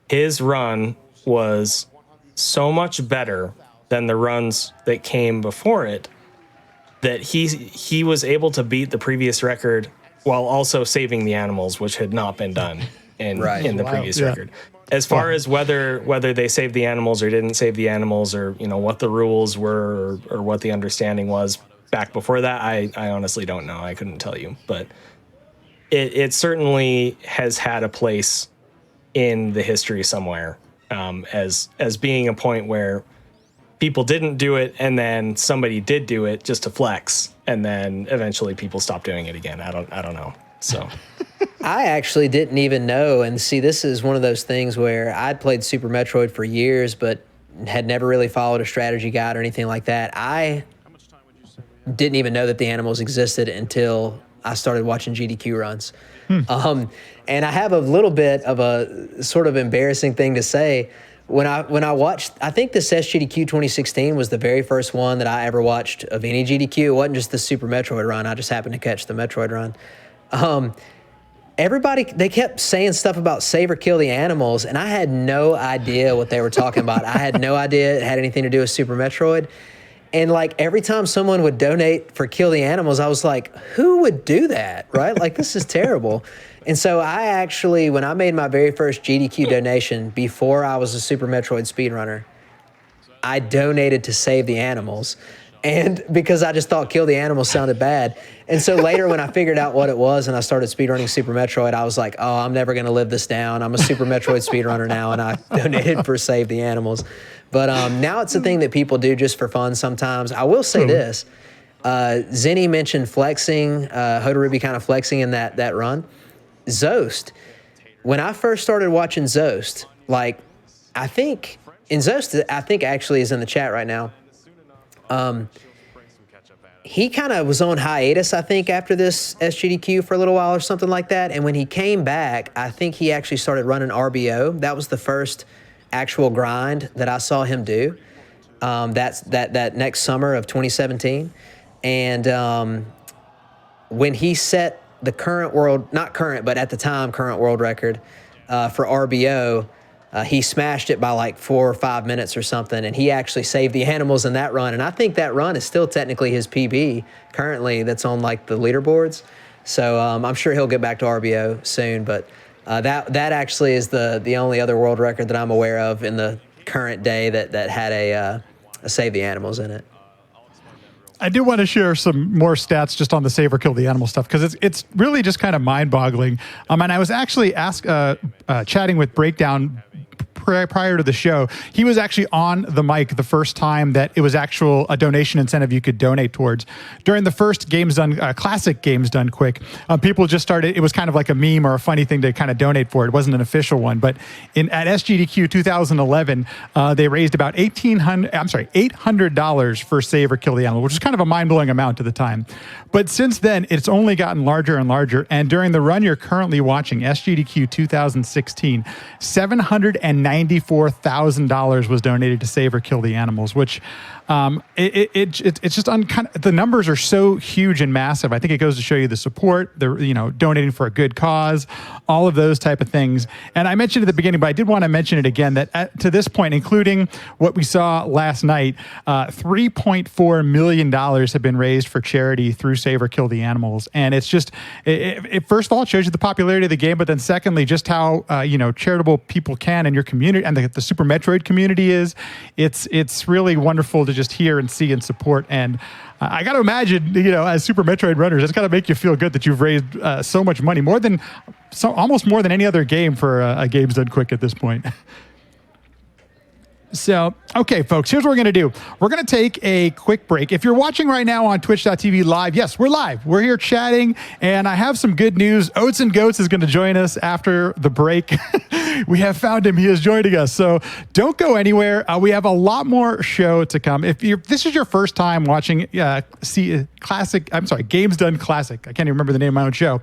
his run was so much better than the runs that came before it that he was able to beat the previous record while also saving the animals, which had not been done in the previous record. As far as whether they saved the animals or didn't save the animals, or what the rules were, or what the understanding was back before that, I honestly don't know. I couldn't tell you, but it certainly has had a place in the history somewhere, as being a point where people didn't do it, and then somebody did do it just to flex, and then eventually people stopped doing it again. I don't know. So. I actually didn't even know, and see, this is one of those things where I'd played Super Metroid for years, but had never really followed a strategy guide or anything like that. I didn't even know that the animals existed until I started watching GDQ runs. And I have a little bit of a sort of embarrassing thing to say. When I watched, I think this SGDQ 2016 was the very first one that I ever watched of any GDQ. It wasn't just the Super Metroid run. I just happened to catch the Metroid run. Everybody, they kept saying stuff about Save or Kill the Animals, and I had no idea what they were talking about. I had no idea it had anything to do with Super Metroid. And like, every time someone would donate for Kill the Animals, I was like, who would do that, right? Like, this is terrible. And so I actually, when I made my very first GDQ donation before I was a Super Metroid speedrunner, I donated to Save the Animals. And because I just thought Kill the Animals sounded bad. And so later, when I figured out what it was and I started speedrunning Super Metroid, I was like, oh, I'm never going to live this down. I'm a Super Metroid speedrunner now, and I donated for Save the Animals. But now it's a thing that people do just for fun sometimes. I will say this. Zenny mentioned flexing, Hodorubi kind of flexing in that run. Zost, when I first started watching Zost, like, I think actually is in the chat right now. He kind of was on hiatus, I think, after this SGDQ for a little while or something like that. And when he came back, I think he actually started running RBO. That was the first actual grind that I saw him do. That's that next summer of 2017. And when he set the current world, not current, but at the time current world record for RBO, he smashed it by like 4 or 5 minutes or something, and he actually saved the animals in that run. And I think that run is still technically his PB currently that's on like the leaderboards. So I'm sure he'll get back to RBO soon, but that actually is the only other world record that I'm aware of in the current day that had a Save the Animals in it. I do want to share some more stats just on the Save or Kill the Animal stuff, because it's really just kind of mind-boggling. And I was actually chatting with Breakdown prior to the show, he was actually on the mic the first time that it was a donation incentive you could donate towards. During the first Games Done Classic Games Done Quick, people just started. It was kind of like a meme or a funny thing to kind of donate for. It wasn't an official one, but at SGDQ 2011, they raised about $800 for Save or Kill the Animal, which is kind of a mind-blowing amount at the time. But since then, it's only gotten larger and larger. And during the run you're currently watching, SGDQ 2016, $794,000 was donated to Save or Kill the Animals, which it's just the numbers are so huge and massive. I think it goes to show you the support, donating for a good cause, all of those type of things. And I mentioned at the beginning, but I did want to mention it again, that to this point, including what we saw last night, $3.4 million have been raised for charity through Save or Kill the Animals. And it's just, it first of all, it shows you the popularity of the game, but then secondly, just how, charitable people can in your community and the Super Metroid community is. It's really wonderful to just hear and see and support. And I got to imagine, as Super Metroid runners, it's got to make you feel good that you've raised so much money, almost more than any other game for a Games Done Quick at this point. So, okay, folks, here's what we're going to do. We're going to take a quick break. If you're watching right now on twitch.tv live, yes, we're live. We're here chatting, and I have some good news. Oats and Goats is going to join us after the break. We have found him. He is joining us. So don't go anywhere. We have a lot more show to come. If this is your first time watching Games Done Classic. I can't even remember the name of my own show.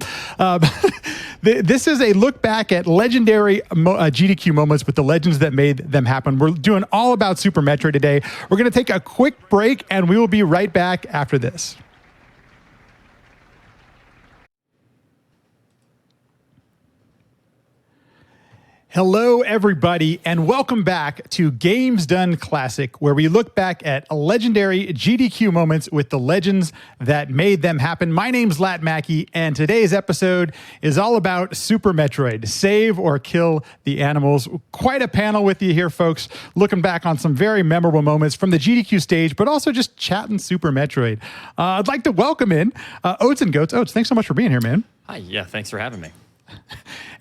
This is a look back at legendary GDQ moments with the legends that made them happen. We're doing all about Super Metroid today. We're going to take a quick break, and we will be right back after this. Hello, everybody, and welcome back to Games Done Classic, where we look back at legendary GDQ moments with the legends that made them happen. My name's Lat Mackey, and today's episode is all about Super Metroid, Save or Kill the Animals. Quite a panel with you here, folks, looking back on some very memorable moments from the GDQ stage, but also just chatting Super Metroid. I'd like to welcome in Oats and Goats. Oats, thanks so much for being here, man. Hi, yeah, thanks for having me.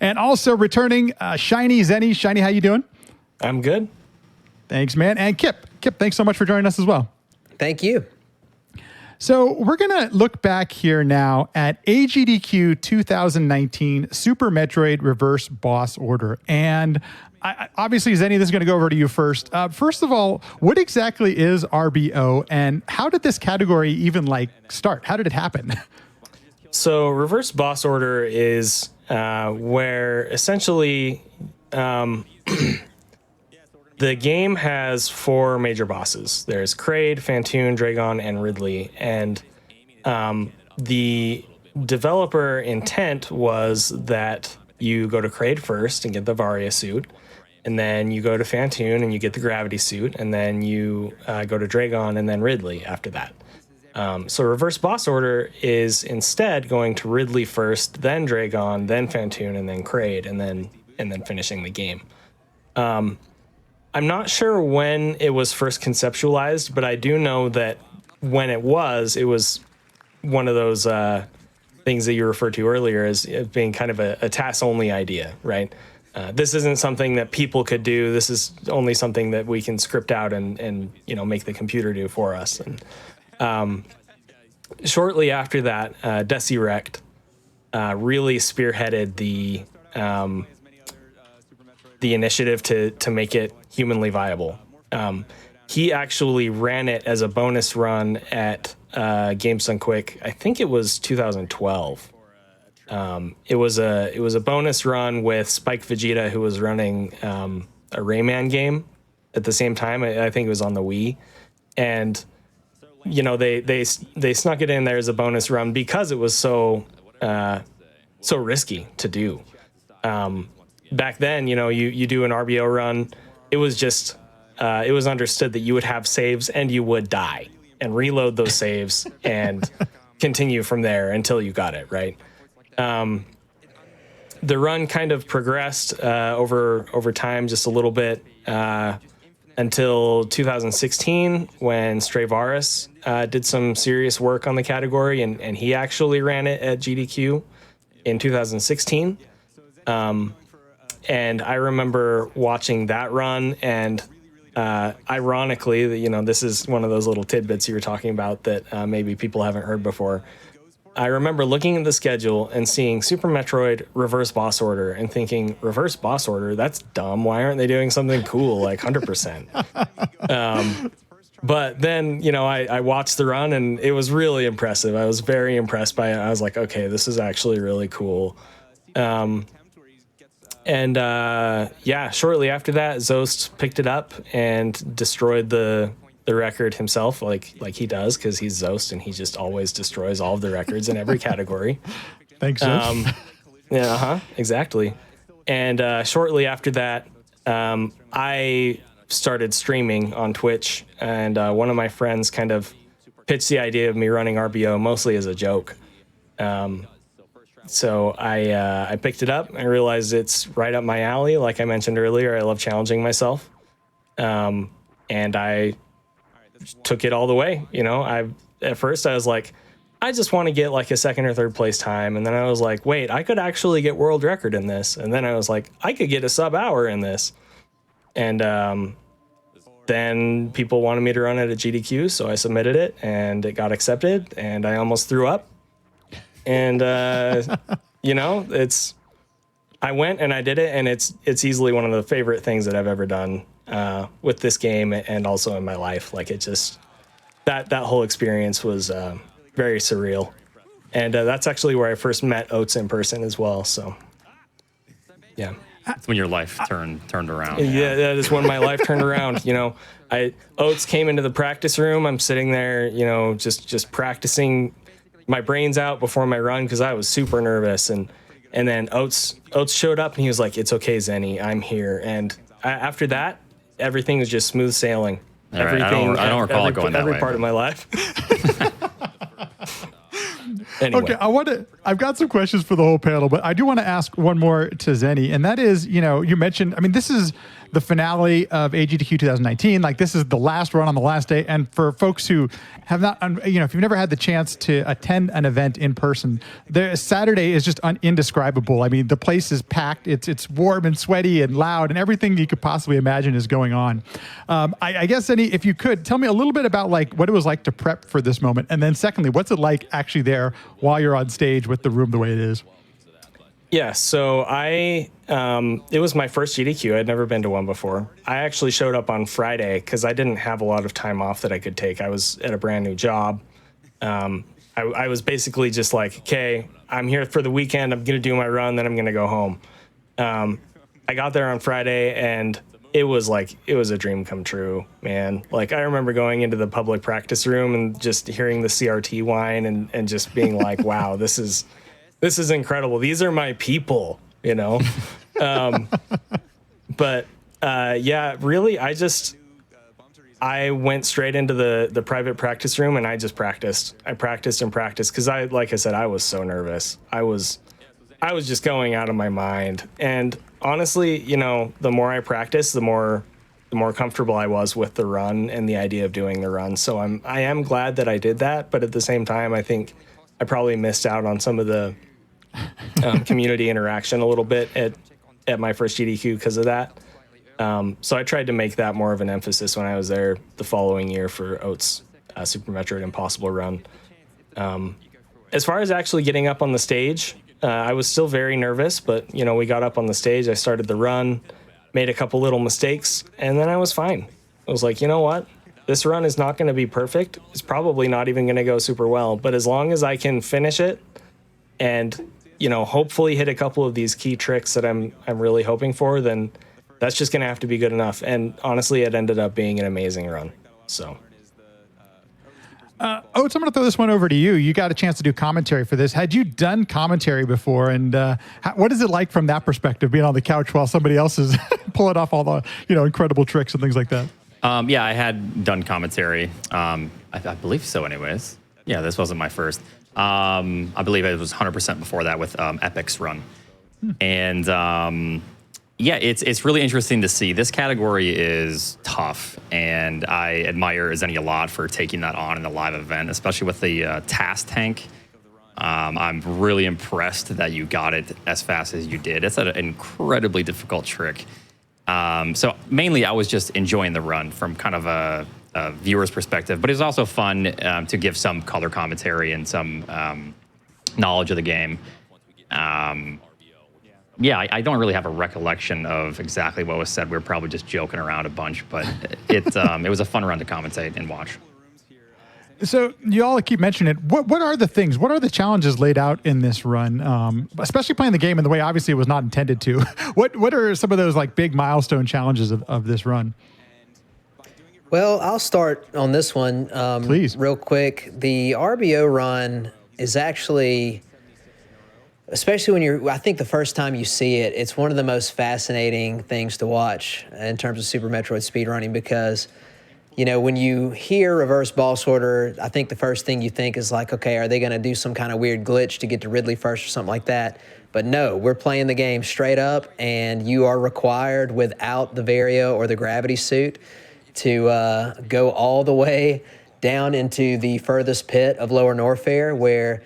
And also returning, Shiny Zenny. Shiny, how you doing? I'm good. Thanks, man. And Kip, thanks so much for joining us as well. Thank you. So we're going to look back here now at AGDQ 2019 Super Metroid Reverse Boss Order. And obviously, Zenny, this is going to go over to you first. First of all, what exactly is RBO, and how did this category even start? How did it happen? So Reverse Boss Order is where essentially the game has four major bosses. There's Kraid, Phantoon, Dragon, and Ridley. And the developer intent was that you go to Kraid first and get the Varia suit. And then you go to Phantoon and you get the Gravity suit. And then you go to Dragon and then Ridley after that. So Reverse Boss Order is instead going to Ridley first, then Dragon, then Phantoon, and then Kraid, and then finishing the game. I'm not sure when it was first conceptualized, but I do know that when it was one of those things that you referred to earlier as being kind of a TAS-only idea, right? This isn't something that people could do. This is only something that we can script out and make the computer do for us. And shortly after that, Desirect really spearheaded the initiative to make it humanly viable. He actually ran it as a bonus run at Games Done Quick. I think it was 2012. It was a bonus run with Spike Vegeta, who was running a Rayman game at the same time. I think it was on the Wii, and they snuck it in there as a bonus run because it was so risky to do. Back then, you do an RBO run, it was just it was understood that you would have saves and you would die and reload those saves and continue from there until you got it right. The run kind of progressed over time just a little bit until 2016 when Stravaris did some serious work on the category, and he actually ran it at GDQ in 2016. And I remember watching that run, and ironically, you know, this is one of those little tidbits you were talking about that maybe people haven't heard before. I remember looking at the schedule and seeing Super Metroid Reverse Boss Order and thinking, Reverse Boss Order? That's dumb. Why aren't they doing something cool like 100%? But then, you know, I watched the run and it was really impressive. I was very impressed by it. I was like, okay, this is actually really cool. Yeah, shortly after that, Zost picked it up and destroyed the record himself, like he does, because he's Zost and he just always destroys all of the records in every category. Thanks, Zost. Yeah, exactly. And shortly after that, I started streaming on Twitch, and one of my friends kind of pitched the idea of me running RBO mostly as a joke. So I picked it up. I realized it's right up my alley. Like I mentioned earlier, I love challenging myself. And I took it all the way. You know, at first I was like, I just want to get like a second or third place time. And then I was like, wait, I could actually get world record in this. And then I was like, I could get a sub hour in this. And then people wanted me to run it at GDQ. So I submitted it and it got accepted and I almost threw up. And, you know, I went and I did it, and it's easily one of the favorite things that I've ever done with this game and also in my life. Like it just, that whole experience was very surreal. And that's actually where I first met Oates in person as well. So, yeah. That's when your life turned around. Yeah, that is when my life turned around. You know, Oates came into the practice room. I'm sitting there, you know, just practicing my brains out before my run because I was super nervous. And then Oates showed up and he was like, "It's okay, Zenny, I'm here." And after that, everything was just smooth sailing. All right, I don't recall it going that way. Every part of my life. Anyway. Okay, I've got some questions for the whole panel, but I do want to ask one more to Zenny, and that is, you know, you mentioned, I mean, this is the finale of AGDQ 2019. Like, this is the last run on the last day, and for folks who have not, you know, if you've never had the chance to attend an event in person, Saturday is just indescribable. I mean, the place is packed. It's warm and sweaty and loud, and everything you could possibly imagine is going on. I guess, Zenny, if you could, tell me a little bit about, like, what it was like to prep for this moment, and then secondly, what's it like actually there while you're on stage with the room the way it is? Yeah, so it was my first GDQ. I'd never been to one before. I actually showed up on Friday because I didn't have a lot of time off that I could take. I was at a brand new job. I was basically just like, okay, I'm here for the weekend. I'm going to do my run, then I'm going to go home. I got there on Friday, and it was a dream come true, man. Like, I remember going into the public practice room and just hearing the CRT whine and just being like, wow, this is incredible. These are my people, you know? But yeah, really, I went straight into the private practice room and I just practiced. I practiced and practiced because like I said, I was so nervous. I was just going out of my mind. And honestly, you know, the more I practiced, the more comfortable I was with the run and the idea of doing the run. So I am glad that I did that. But at the same time, I think I probably missed out on some of the community interaction a little bit at my first GDQ because of that. So I tried to make that more of an emphasis when I was there the following year for Oates' Super Metroid Impossible run. As far as actually getting up on the stage, I was still very nervous, but, you know, we got up on the stage, I started the run, made a couple little mistakes, and then I was fine. I was like, you know what? This run is not going to be perfect. It's probably not even going to go super well, but as long as I can finish it and, you know, hopefully hit a couple of these key tricks that I'm really hoping for, then that's just going to have to be good enough. And honestly, it ended up being an amazing run. So. Oates, I'm going to throw this one over to you. You got a chance to do commentary for this. Had you done commentary before? And what is it like from that perspective, being on the couch while somebody else is pulling off all the, you know, incredible tricks and things like that? Yeah, I had done commentary. I believe so anyways. Yeah, this wasn't my first. I believe it was 100% before that with Epic's run. And yeah, it's really interesting to see. This category is tough, and I admire Zenny a lot for taking that on in the live event, especially with the task tank. I'm really impressed that you got it as fast as you did. It's an incredibly difficult trick. So mainly I was just enjoying the run from kind of a viewer's perspective, but it's also fun to give some color commentary and some knowledge of the game. Yeah, I don't really have a recollection of exactly what was said. We were probably just joking around a bunch, but it was a fun run to commentate and watch. So you all keep mentioning it. What are the things? What are the challenges laid out in this run? Especially playing the game in the way obviously it was not intended to. What are some of those like big milestone challenges of this run? Well, I'll start on this one. Please. Real quick. The RBO run is actually, especially when I think the first time you see it, it's one of the most fascinating things to watch in terms of Super Metroid speedrunning because, you know, when you hear reverse ball sorter, I think the first thing you think is like, okay, are they going to do some kind of weird glitch to get to Ridley first or something like that? But no, we're playing the game straight up, and you are required without the Vario or the gravity suit to go all the way down into the furthest pit of Lower Norfair, where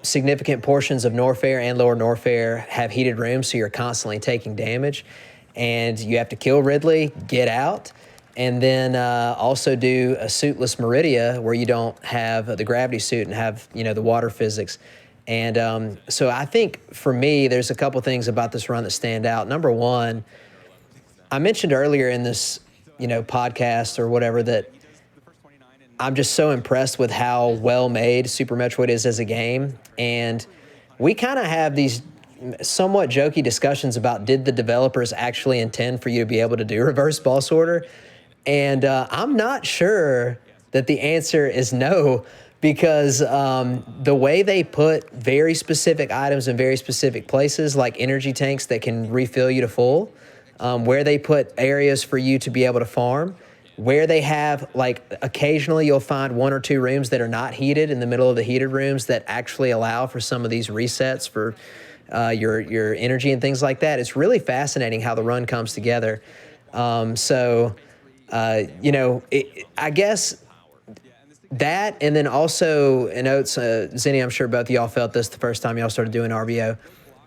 significant portions of Norfair and Lower Norfair have heated rooms, so you're constantly taking damage. And you have to kill Ridley, get out, and then also do a suitless Meridia where you don't have the gravity suit and have, you know, the water physics. And so I think for me, there's a couple things about this run that stand out. Number one, I mentioned earlier in this, you know, podcast or whatever that I'm just so impressed with how well made Super Metroid is as a game. And we kind of have these somewhat jokey discussions about, did the developers actually intend for you to be able to do reverse ball sorter? And I'm not sure that the answer is no, because the way they put very specific items in very specific places, like energy tanks that can refill you to full, where they put areas for you to be able to farm, where they have, like, occasionally you'll find one or two rooms that are not heated in the middle of the heated rooms that actually allow for some of these resets for your energy and things like that. It's really fascinating how the run comes together. You know, I guess that, and then also, and Oates, Zinni, I'm sure both of y'all felt this the first time y'all started doing RBO.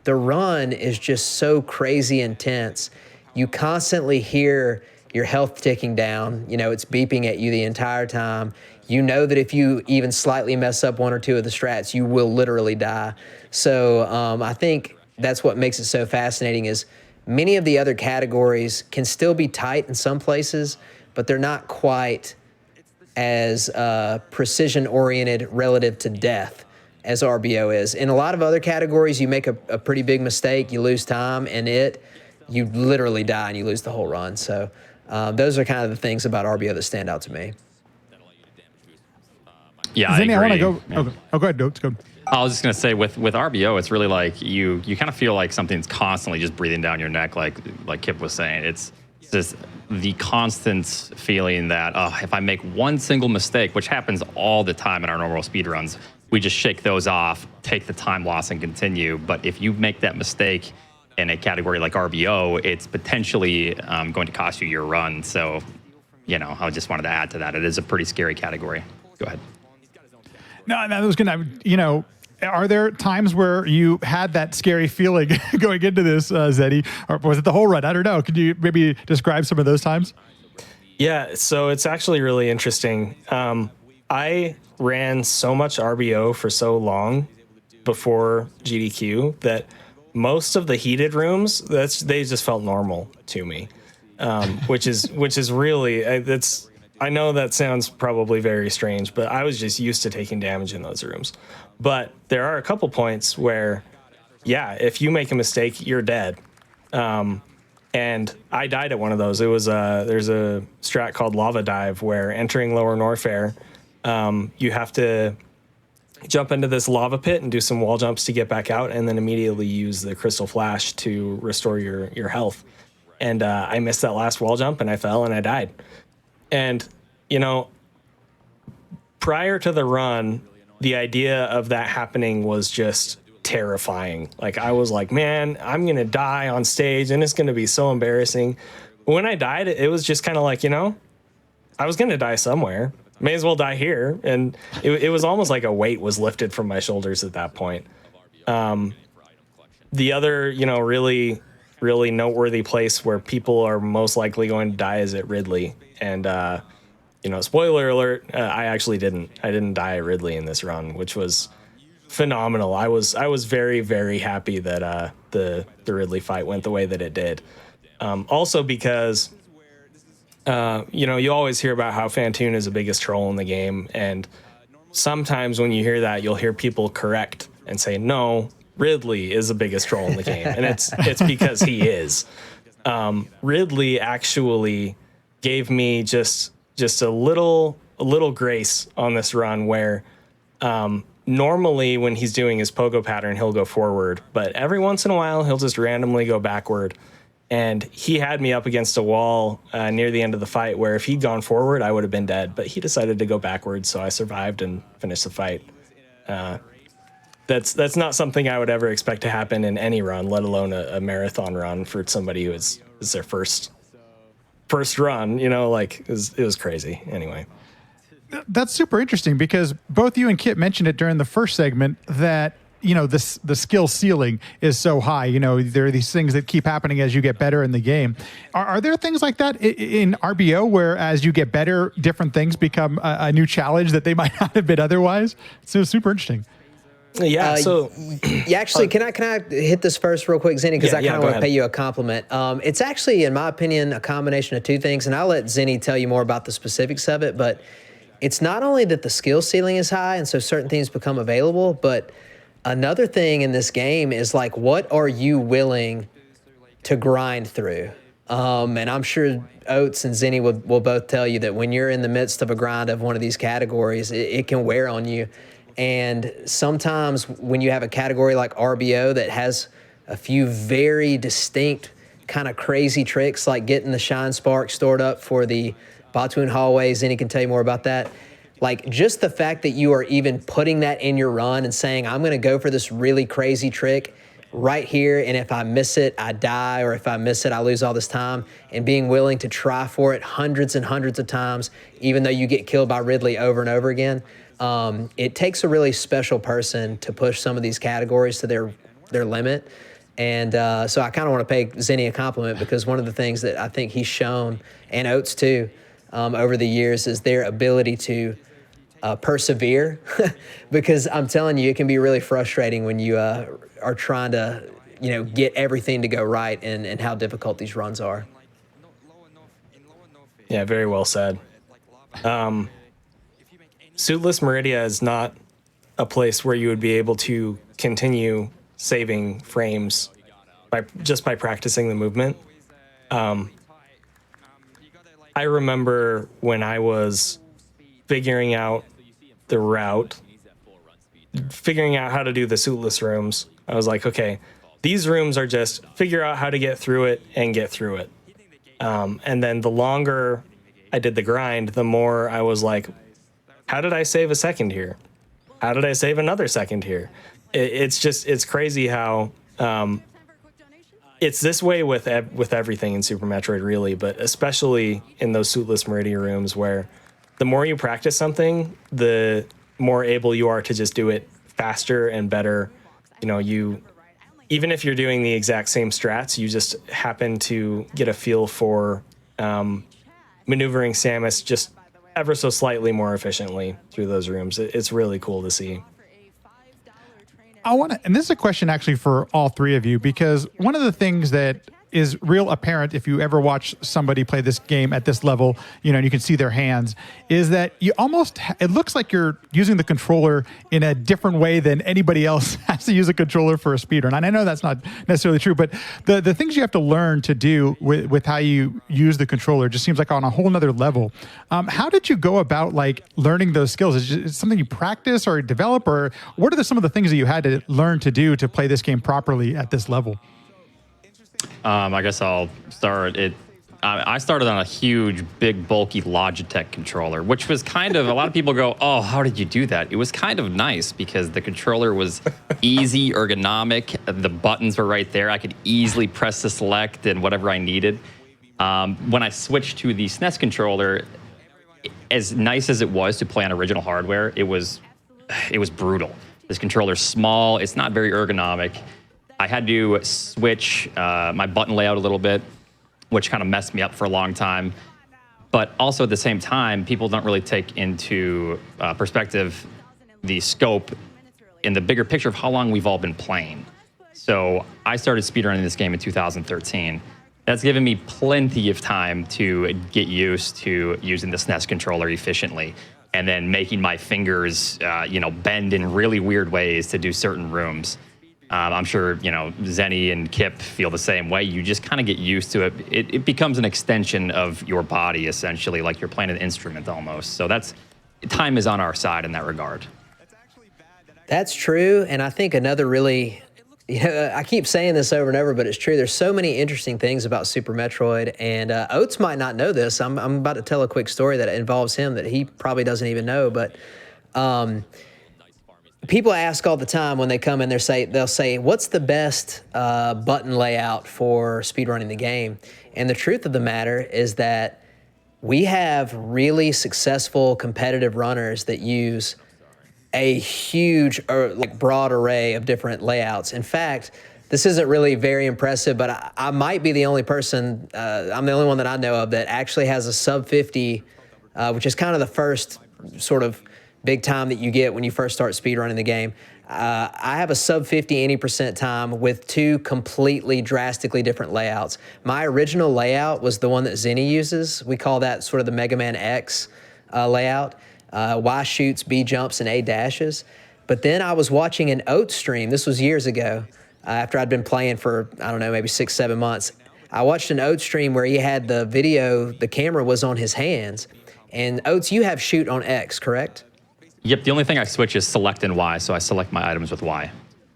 The run is just so crazy intense. You constantly hear your health ticking down. You know, it's beeping at you the entire time. You know that if you even slightly mess up one or two of the strats, you will literally die. So I think that's what makes it so fascinating is many of the other categories can still be tight in some places, but they're not quite as precision-oriented relative to death as RBO is. In a lot of other categories, you make a pretty big mistake, you lose time, and you literally die and you lose the whole run. So those are kind of the things about RBO that stand out to me. Yeah, I agree. I want to go. Yeah. Oh, go ahead, Oates, go. I was just gonna say with RBO, it's really like you kind of feel like something's constantly just breathing down your neck, like Kip was saying. It's just the constant feeling that if I make one single mistake, which happens all the time in our normal speedruns, we just shake those off, take the time loss, and continue. But if you make that mistake in a category like RBO, it's potentially going to cost you your run. So, you know, I just wanted to add to that. It is a pretty scary category. Go ahead. No, I was gonna. You know, are there times where you had that scary feeling going into this, Zeddy, or was it the whole run? I don't know. Could you maybe describe some of those times? Yeah, so it's actually really interesting. I ran so much RBO for so long before GDQ that most of the heated rooms, they just felt normal to me, which is really I know that sounds probably very strange, but I was just used to taking damage in those rooms. But there are a couple points where, yeah, if you make a mistake, you're dead. And I died at one of those. It was there's a strat called Lava Dive where entering Lower Norfair, you have to jump into this lava pit and do some wall jumps to get back out, and then immediately use the Crystal Flash to restore your health. And I missed that last wall jump, and I fell, and I died. And, you know, prior to the run, the idea of that happening was just terrifying. Like, I was like, man, I'm going to die on stage, and it's going to be so embarrassing. When I died, it was just kind of like, you know, I was going to die somewhere. may as well die here. And it was almost like a weight was lifted from my shoulders at that point. The other, really, really noteworthy place where people are most likely going to die is at Ridley. And, spoiler alert, I actually didn't. I didn't die at Ridley in this run, which was phenomenal. I was very, very happy that the Ridley fight went the way that it did. Also because, you always hear about how Fantoon is the biggest troll in the game. And sometimes when you hear that, you'll hear people correct and say, no, Ridley is the biggest troll in the game. And it's because he is. Ridley actually gave me just a little grace on this run where normally when he's doing his pogo pattern, he'll go forward, but every once in a while he'll just randomly go backward. And he had me up against a wall near the end of the fight where if he'd gone forward, I would have been dead, but he decided to go backwards, so I survived and finished the fight. That's not something I would ever expect to happen in any run, let alone a marathon run for somebody who is their first run. It was crazy. Anyway, That's super interesting because both you and Kit mentioned it during the first segment that the skill ceiling is so high. There are these things that keep happening as you get better in the game. Are there things like that in RBO where as you get better, different things become a new challenge that they might not have been otherwise? So super interesting. Yeah. Actually, can I hit this first real quick, Zenny? Because I kind of want to pay you a compliment. It's actually, in my opinion, a combination of two things, and I'll let Zenny tell you more about the specifics of it. But it's not only that the skill ceiling is high, and so certain things become available, but another thing in this game is like, what are you willing to grind through? And I'm sure Oates and Zenny will both tell you that when you're in the midst of a grind of one of these categories, it can wear on you. And sometimes when you have a category like RBO that has a few very distinct kind of crazy tricks, like getting the Shine Spark stored up for the Batuin hallways, Zenny can tell you more about that. Like just the fact that you are even putting that in your run and saying, I'm going to go for this really crazy trick right here, and if I miss it, I die, or if I miss it, I lose all this time, and being willing to try for it hundreds and hundreds of times, even though you get killed by Ridley over and over again. It takes a really special person to push some of these categories to their limit. And so I kind of want to pay Zenny a compliment because one of the things that I think he's shown, and Oates too, over the years is their ability to persevere. Because I'm telling you, it can be really frustrating when you are trying to, get everything to go right and how difficult these runs are. Yeah, very well said. Suitless Meridia is not a place where you would be able to continue saving frames by practicing the movement. I remember when I was figuring out the route, figuring out how to do the suitless rooms, I was like, okay, these rooms are just figure out how to get through it and get through it. And then the longer I did the grind, the more I was like, how did I save a second here? How did I save another second here? It's crazy how it's this way with everything in Super Metroid, really, but especially in those suitless Meridia rooms where the more you practice something, the more able you are to just do it faster and better. Even if you're doing the exact same strats, you just happen to get a feel for maneuvering Samus just ever so slightly more efficiently through those rooms. It's really cool to see. And this is a question actually for all three of you, because one of the things that is real apparent if you ever watch somebody play this game at this level, and you can see their hands, is that you almost, it looks like you're using the controller in a different way than anybody else has to use a controller for a speedrun. And I know that's not necessarily true, but the things you have to learn to do with how you use the controller just seems like on a whole nother level. How did you go about learning those skills? Is it something you practice or develop, or what are some of the things that you had to learn to do to play this game properly at this level? I guess I'll start. I started on a huge, big, bulky Logitech controller, which was kind of, a lot of people go, oh, how did you do that? It was kind of nice because the controller was easy, ergonomic. The buttons were right there. I could easily press the select and whatever I needed. When I switched to the SNES controller, as nice as it was to play on original hardware, it was brutal. This controller's small. It's not very ergonomic. I had to switch my button layout a little bit, which kind of messed me up for a long time. But also at the same time, people don't really take into perspective the scope in the bigger picture of how long we've all been playing. So I started speedrunning this game in 2013. That's given me plenty of time to get used to using the SNES controller efficiently, and then making my fingers, bend in really weird ways to do certain rooms. I'm sure, Zenny and Kip feel the same way. You just kind of get used to it. It becomes an extension of your body, essentially, like you're playing an instrument almost. So time is on our side in that regard. That's true. And I think another really, I keep saying this over and over, but it's true. There's so many interesting things about Super Metroid, and Oates might not know this. I'm about to tell a quick story that involves him that he probably doesn't even know, but people ask all the time when they come in, they'll say, what's the best button layout for speedrunning the game? And the truth of the matter is that we have really successful competitive runners that use a huge, broad array of different layouts. In fact, this isn't really very impressive, but I might be the only person, I'm the only one that I know of that actually has a sub 50, which is kind of the first sort of big time that you get when you first start speedrunning the game. I have a sub 50 any percent time with two completely drastically different layouts. My original layout was the one that Zenny uses. We call that sort of the Mega Man X layout. Y shoots, B jumps, and A dashes. But then I was watching an Oates stream. This was years ago, after I'd been playing for, I don't know, maybe 6-7 months. I watched an Oates stream where he had the camera was on his hands. And Oates, you have shoot on X, correct? Yep, the only thing I switch is select and Y, so I select my items with Y.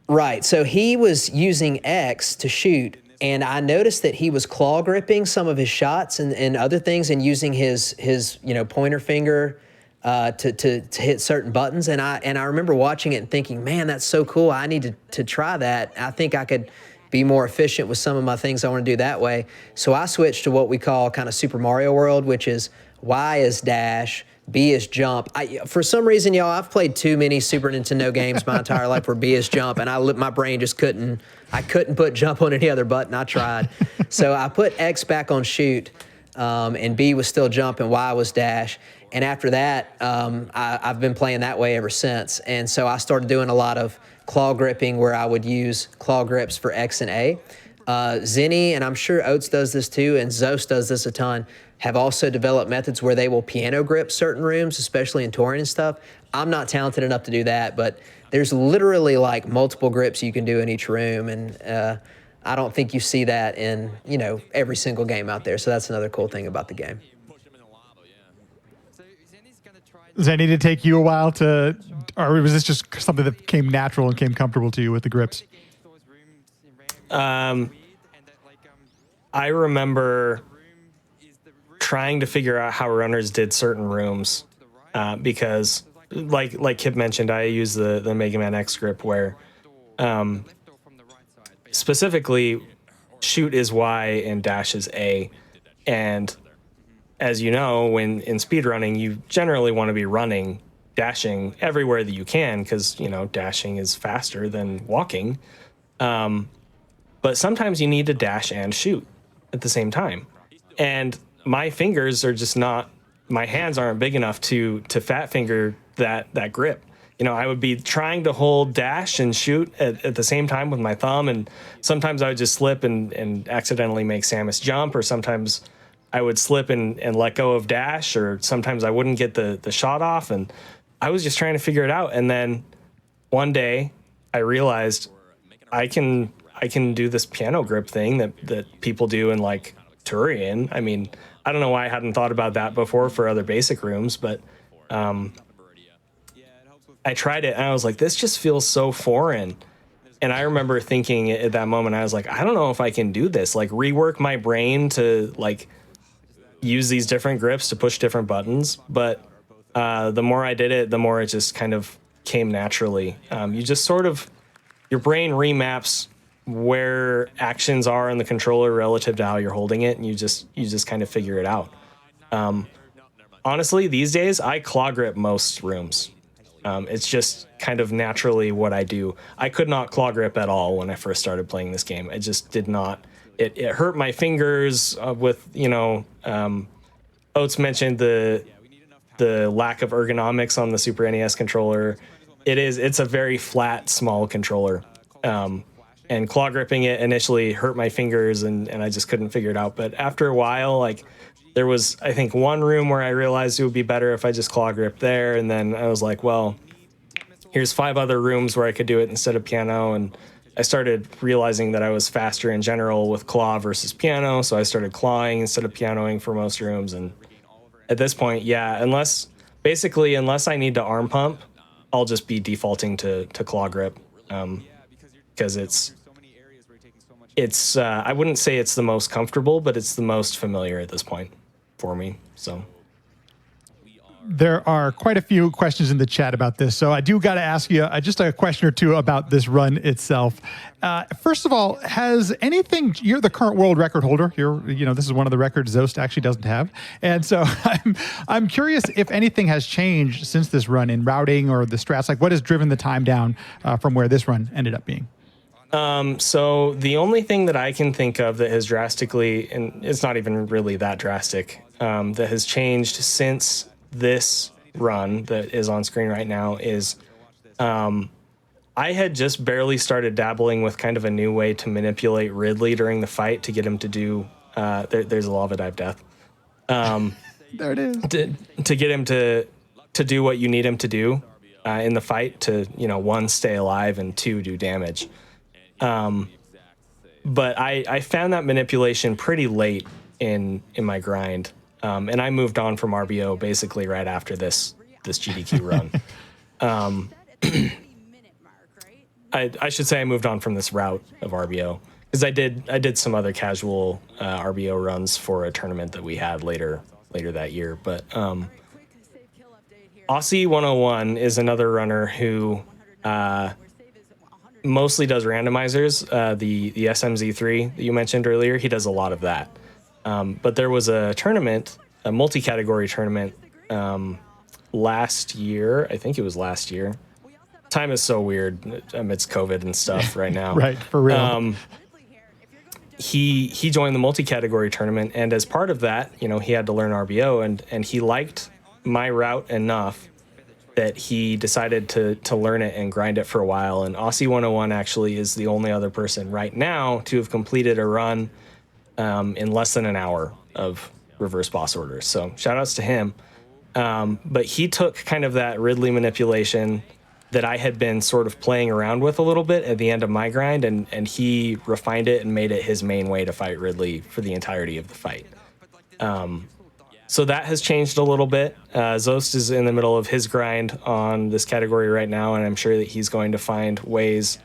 Right, so he was using X to shoot, and I noticed that he was claw gripping some of his shots and other things, and using his pointer finger to hit certain buttons. And I remember watching it and thinking, man, that's so cool. I need to try that. I think I could be more efficient with some of my things I want to do that way. So I switched to what we call kind of Super Mario World, which is Y is dash, B is jump. For some reason, y'all, I've played too many Super Nintendo games my entire life where B is jump, and my brain just couldn't put jump on any other button. I tried. So I put X back on shoot, and B was still jump, and Y was dash. And after that, I've been playing that way ever since. And so I started doing a lot of claw gripping where I would use claw grips for X and A. Zenny, and I'm sure Oates does this too, and Zos does this a ton, have also developed methods where they will piano grip certain rooms, especially in touring and stuff. I'm not talented enough to do that, but there's literally like multiple grips you can do in each room, and I don't think you see that in every single game out there. So that's another cool thing about the game. Zenny, did it take you a while or was this just something that came natural and came comfortable to you with the grips? I remember trying to figure out how runners did certain rooms because, like Kip mentioned, I use the Mega Man X grip where specifically shoot is Y and dash is A. And as you know, when in speedrunning, you generally want to be dashing everywhere that you can because, dashing is faster than walking. But sometimes you need to dash and shoot at the same time. And my fingers are just my hands aren't big enough to fat finger that grip. I would be trying to hold dash and shoot at the same time with my thumb, and sometimes I would just slip and accidentally make Samus jump, or sometimes I would slip and let go of dash, or sometimes I wouldn't get the shot off, and I was just trying to figure it out. And then one day I realized I can do this piano grip thing that people do in like Turian. I mean, I don't know why I hadn't thought about that before for other basic rooms, but I tried it and I was like, this just feels so foreign. And I remember thinking at that moment, I was like, I don't know if I can do this, like rework my brain to like use these different grips to push different buttons. But the more I did it, the more it just kind of came naturally. You just sort of, your brain remaps where actions are in the controller relative to how you're holding it, and you just kind of figure it out. On honestly, these days I claw grip most rooms. It's just kind of naturally what I do. I could not claw grip at all when I first started playing this game. I just did not. It hurt my fingers with, Oates mentioned the lack of ergonomics on the Super NES controller. It's a very flat, small controller. And claw gripping it initially hurt my fingers and I just couldn't figure it out. But after a while, like there was, I think, one room where I realized it would be better if I just claw gripped there. And then I was like, well, here's 5 other rooms where I could do it instead of piano. And I started realizing that I was faster in general with claw versus piano. So I started clawing instead of pianoing for most rooms. And at this point, yeah, unless I need to arm pump, I'll just be defaulting to claw grip. Because it's I wouldn't say it's the most comfortable, but it's the most familiar at this point for me. So there are quite a few questions in the chat about this, so I do got to ask you just a question or two about this run itself. First of all, has anything? You're the current world record holder. This is one of the records Zost actually doesn't have, and so I'm curious if anything has changed since this run in routing or the strats. Like, what has driven the time down from where this run ended up being? So the only thing that I can think of that has drastically, and it's not even really that drastic, that has changed since this run that is on screen right now is I had just barely started dabbling with kind of a new way to manipulate Ridley during the fight to get him to do, there's a lava dive death. There it is. To get him to do what you need him to do in the fight to, 1, stay alive, and 2, do damage. But I found that manipulation pretty late in my grind, and I moved on from RBO basically right after this GDQ run. I should say I moved on from this route of RBO because I did some other casual RBO runs for a tournament that we had later that year. But Aussie 101 is another runner who mostly does randomizers. The SMZ3 that you mentioned earlier, he does a lot of that. But there was a tournament, a multi-category tournament last year. I think it was last year. Time is so weird amidst COVID and stuff right now. Right, for real. He joined the multi-category tournament, and as part of that, he had to learn RBO, and he liked my route enough that he decided to learn it and grind it for a while. And Aussie 101 actually is the only other person right now to have completed a run in less than an hour of reverse boss orders. So shout outs to him. But he took kind of that Ridley manipulation that I had been sort of playing around with a little bit at the end of my grind, and he refined it and made it his main way to fight Ridley for the entirety of the fight. So that has changed a little bit. Zost is in the middle of his grind on this category right now, and I'm sure that he's going to find ways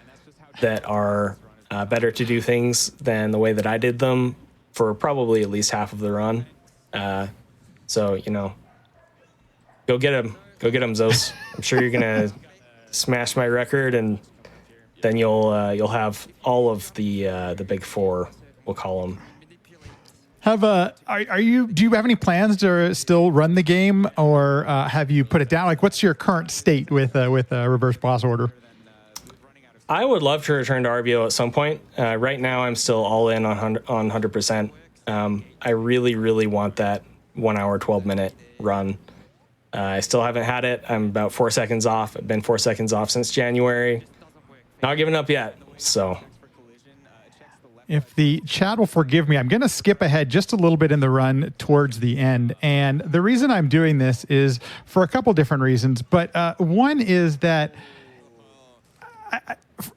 that are better to do things than the way that I did them for probably at least half of the run. So, go get him, Zost. I'm sure you're gonna smash my record, and then you'll have all of the big four, we'll call them. Do you have any plans to still run the game, or have you put it down? Like, what's your current state with reverse boss order? I would love to return to RBO at some point. Right now, I'm still all in on 100%. I really, really want that 1 hour, 12-minute run. I still haven't had it. I'm about 4 seconds off. I've been 4 seconds off since January. Not giving up yet, so... If the chat will forgive me, I'm going to skip ahead just a little bit in the run towards the end. And the reason I'm doing this is for a couple different reasons. But one is that,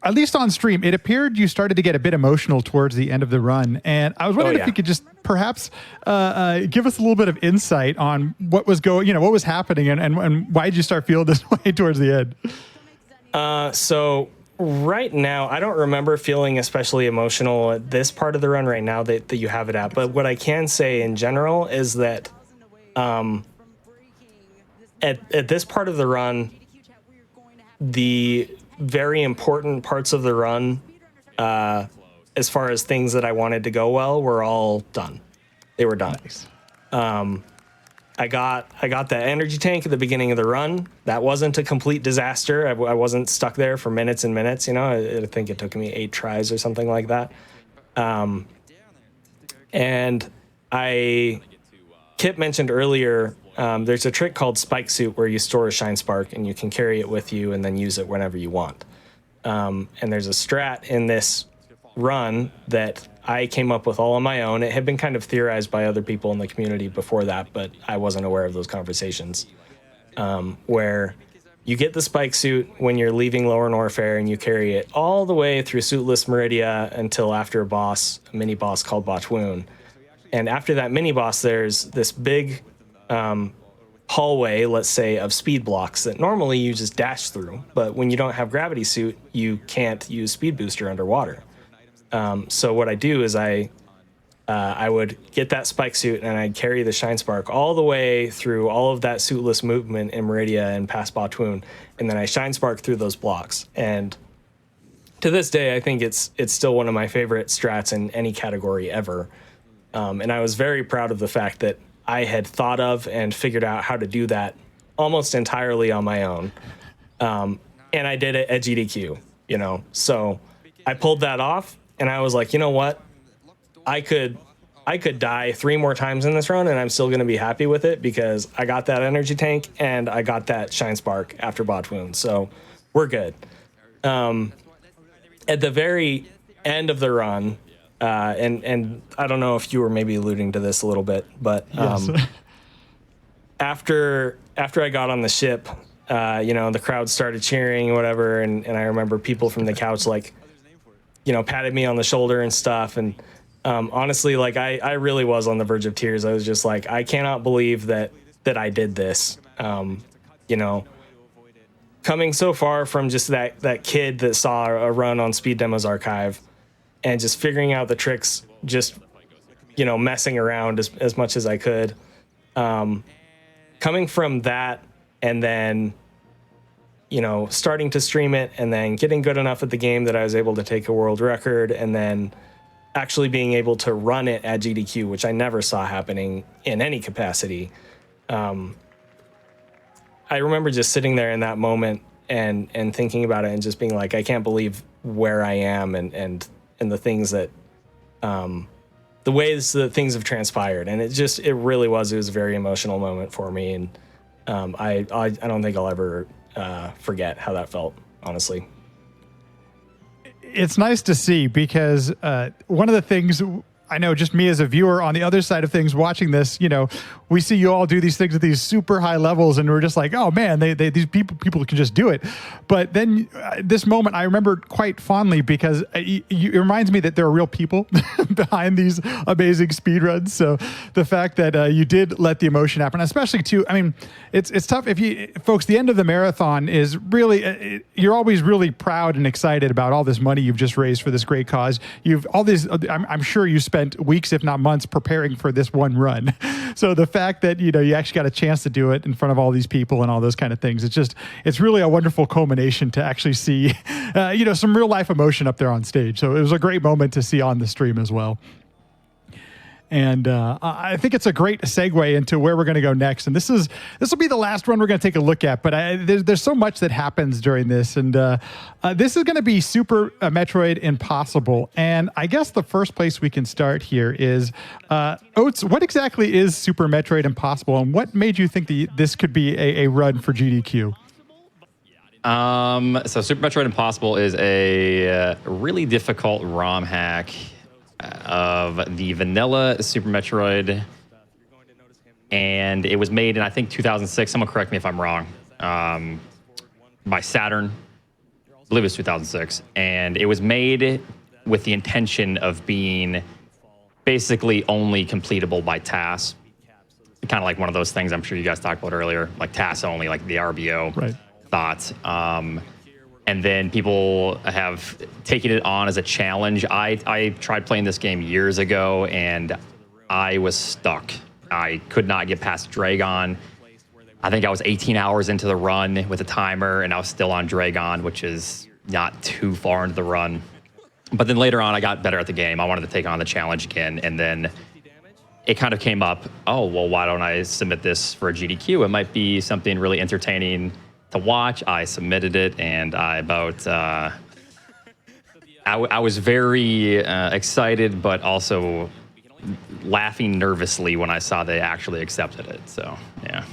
at least on stream, it appeared you started to get a bit emotional towards the end of the run. And I was wondering if you could just perhaps give us a little bit of insight on what was what was happening and why did you start feeling this way towards the end? So right now, I don't remember feeling especially emotional at this part of the run right now that you have it at. But what I can say in general is that at this part of the run, the very important parts of the run, as far as things that I wanted to go well, were all done. They were done. Nice. I got that energy tank at the beginning of the run. That wasn't a complete disaster. I wasn't stuck there for minutes and minutes. You know, I think it took me 8 tries or something like that. And Kip mentioned earlier, there's a trick called Spike Suit where you store a Shine Spark and you can carry it with you and then use it whenever you want. And there's a strat in this run that I came up with all on my own. It had been kind of theorized by other people in the community before that, but I wasn't aware of those conversations. Where you get the Spike Suit when you're leaving Lower Norfair and you carry it all the way through Suitless Meridia until after a mini boss called Botch Wound. And after that mini boss, there's this big hallway, let's say, of speed blocks that normally you just dash through. But when you don't have Gravity Suit, you can't use Speed Booster underwater. So what I do is I would get that Spike Suit and I'd carry the Shine Spark all the way through all of that suitless movement in Meridia and past Botch Wound, and then I Shine Spark through those blocks. And to this day, I think it's still one of my favorite strats in any category ever. And I was very proud of the fact that I had thought of and figured out how to do that almost entirely on my own. And I did it at GDQ, you know. So I pulled that off. And I was like, you know what? I could die 3 more times in this run, and I'm still going to be happy with it because I got that energy tank and I got that Shine Spark after Botch Wound. So we're good. At the very end of the run, and I don't know if you were maybe alluding to this a little bit, but Yes. after I got on the ship, you know, the crowd started cheering, whatever, and I remember people from the couch like, you know, patted me on the shoulder and stuff. And honestly, like I really was on the verge of tears. I was just like, I cannot believe that I did this. You know, coming so far from just that kid that saw a run on Speed Demos Archive and just figuring out the tricks, just, you know, messing around as much as I could. Coming from that and then, you know, starting to stream it and then getting good enough at the game that I was able to take a world record and then actually being able to run it at GDQ, which I never saw happening in any capacity. I remember just sitting there in that moment and thinking about it and just being like, I can't believe where I am and the things that, the ways that things have transpired. And it really was a very emotional moment for me. And I don't think I'll ever forget how that felt, honestly. It's nice to see because one of the things I know, just me as a viewer on the other side of things watching this, you know, we see you all do these things at these super high levels and we're just like, oh man, these people can just do it. But then this moment I remember quite fondly because it reminds me that there are real people behind these amazing speedruns. So the fact that you did let the emotion happen, especially too, I mean, it's tough if you folks, the end of the marathon is really, you're always really proud and excited about all this money you've just raised for this great cause. I'm sure you spent weeks, if not months, preparing for this one run. So the fact that, you know, you actually got a chance to do it in front of all these people and all those kind of things, it's really a wonderful culmination to actually see, you know, some real life emotion up there on stage. So it was a great moment to see on the stream as well. And I think it's a great segue into where we're going to go next. And this will be the last one we're going to take a look at. But there's so much that happens during this. And this is going to be Super Metroid Impossible. And I guess the first place we can start here is, Oates, what exactly is Super Metroid Impossible? And what made you think that this could be a run for GDQ? So Super Metroid Impossible is a really difficult ROM hack of the vanilla Super Metroid, and it was made in, I think, 2006. Someone correct me if I'm wrong. By Saturn. I believe it was 2006. And it was made with the intention of being basically only completable by TAS. Kind of like one of those things I'm sure you guys talked about earlier, like TAS only, like the RBO thoughts. And then people have taken it on as a challenge. I tried playing this game years ago, and I was stuck. I could not get past Dragon. I think I was 18 hours into the run with a timer, and I was still on Dragon, which is not too far into the run. But then later on, I got better at the game. I wanted to take on the challenge again, and then it kind of came up, oh, well, why don't I submit this for a GDQ? It might be something really entertaining to watch. I submitted it, and I was very excited, but also laughing nervously when I saw they actually accepted it. So, yeah.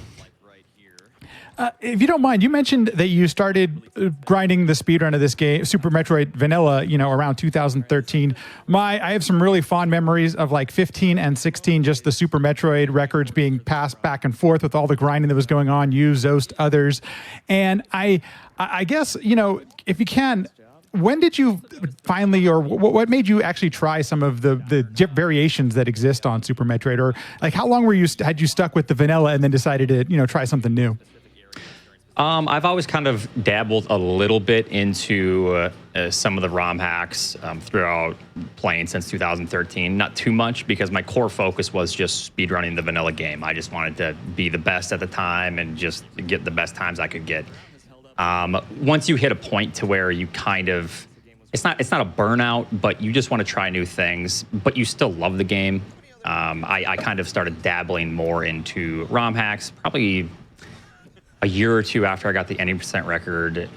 If you don't mind, you mentioned that you started grinding the speedrun of this game, Super Metroid Vanilla, around 2013. I have some really fond memories of like 15 and 16, just the Super Metroid records being passed back and forth with all the grinding that was going on, you, Zost, others. And I guess, if you can, when did you finally, or what made you actually try some of the variations that exist on Super Metroid? Or like how long had you stuck with the vanilla and then decided to, try something new? I've always kind of dabbled a little bit into some of the ROM hacks throughout playing since 2013. Not too much, because my core focus was just speedrunning the vanilla game. I just wanted to be the best at the time and just get the best times I could get. Once you hit a point to where you kind of, it's not a burnout, but you just want to try new things, but you still love the game. I kind of started dabbling more into ROM hacks, probably a year or two after I got the 90% record,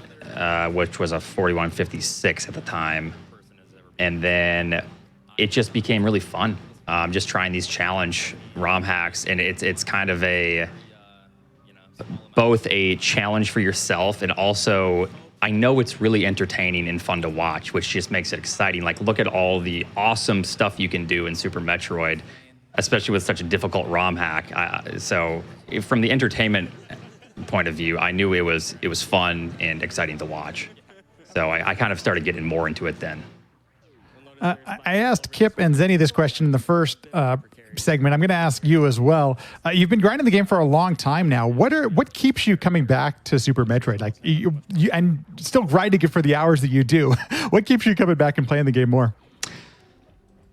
which was a 4156 at the time. And then it just became really fun, just trying these challenge ROM hacks. And it's kind of both a challenge for yourself, and also I know it's really entertaining and fun to watch, which just makes it exciting. Like, look at all the awesome stuff you can do in Super Metroid, especially with such a difficult ROM hack. So from the entertainment point of view, I knew it was fun and exciting to watch. So I kind of started getting more into it then. I asked Kip and Zenny this question in the first segment. I'm going to ask you as well. You've been grinding the game for a long time now. What keeps you coming back to Super Metroid? Like you and still grinding it for the hours that you do. What keeps you coming back and playing the game more?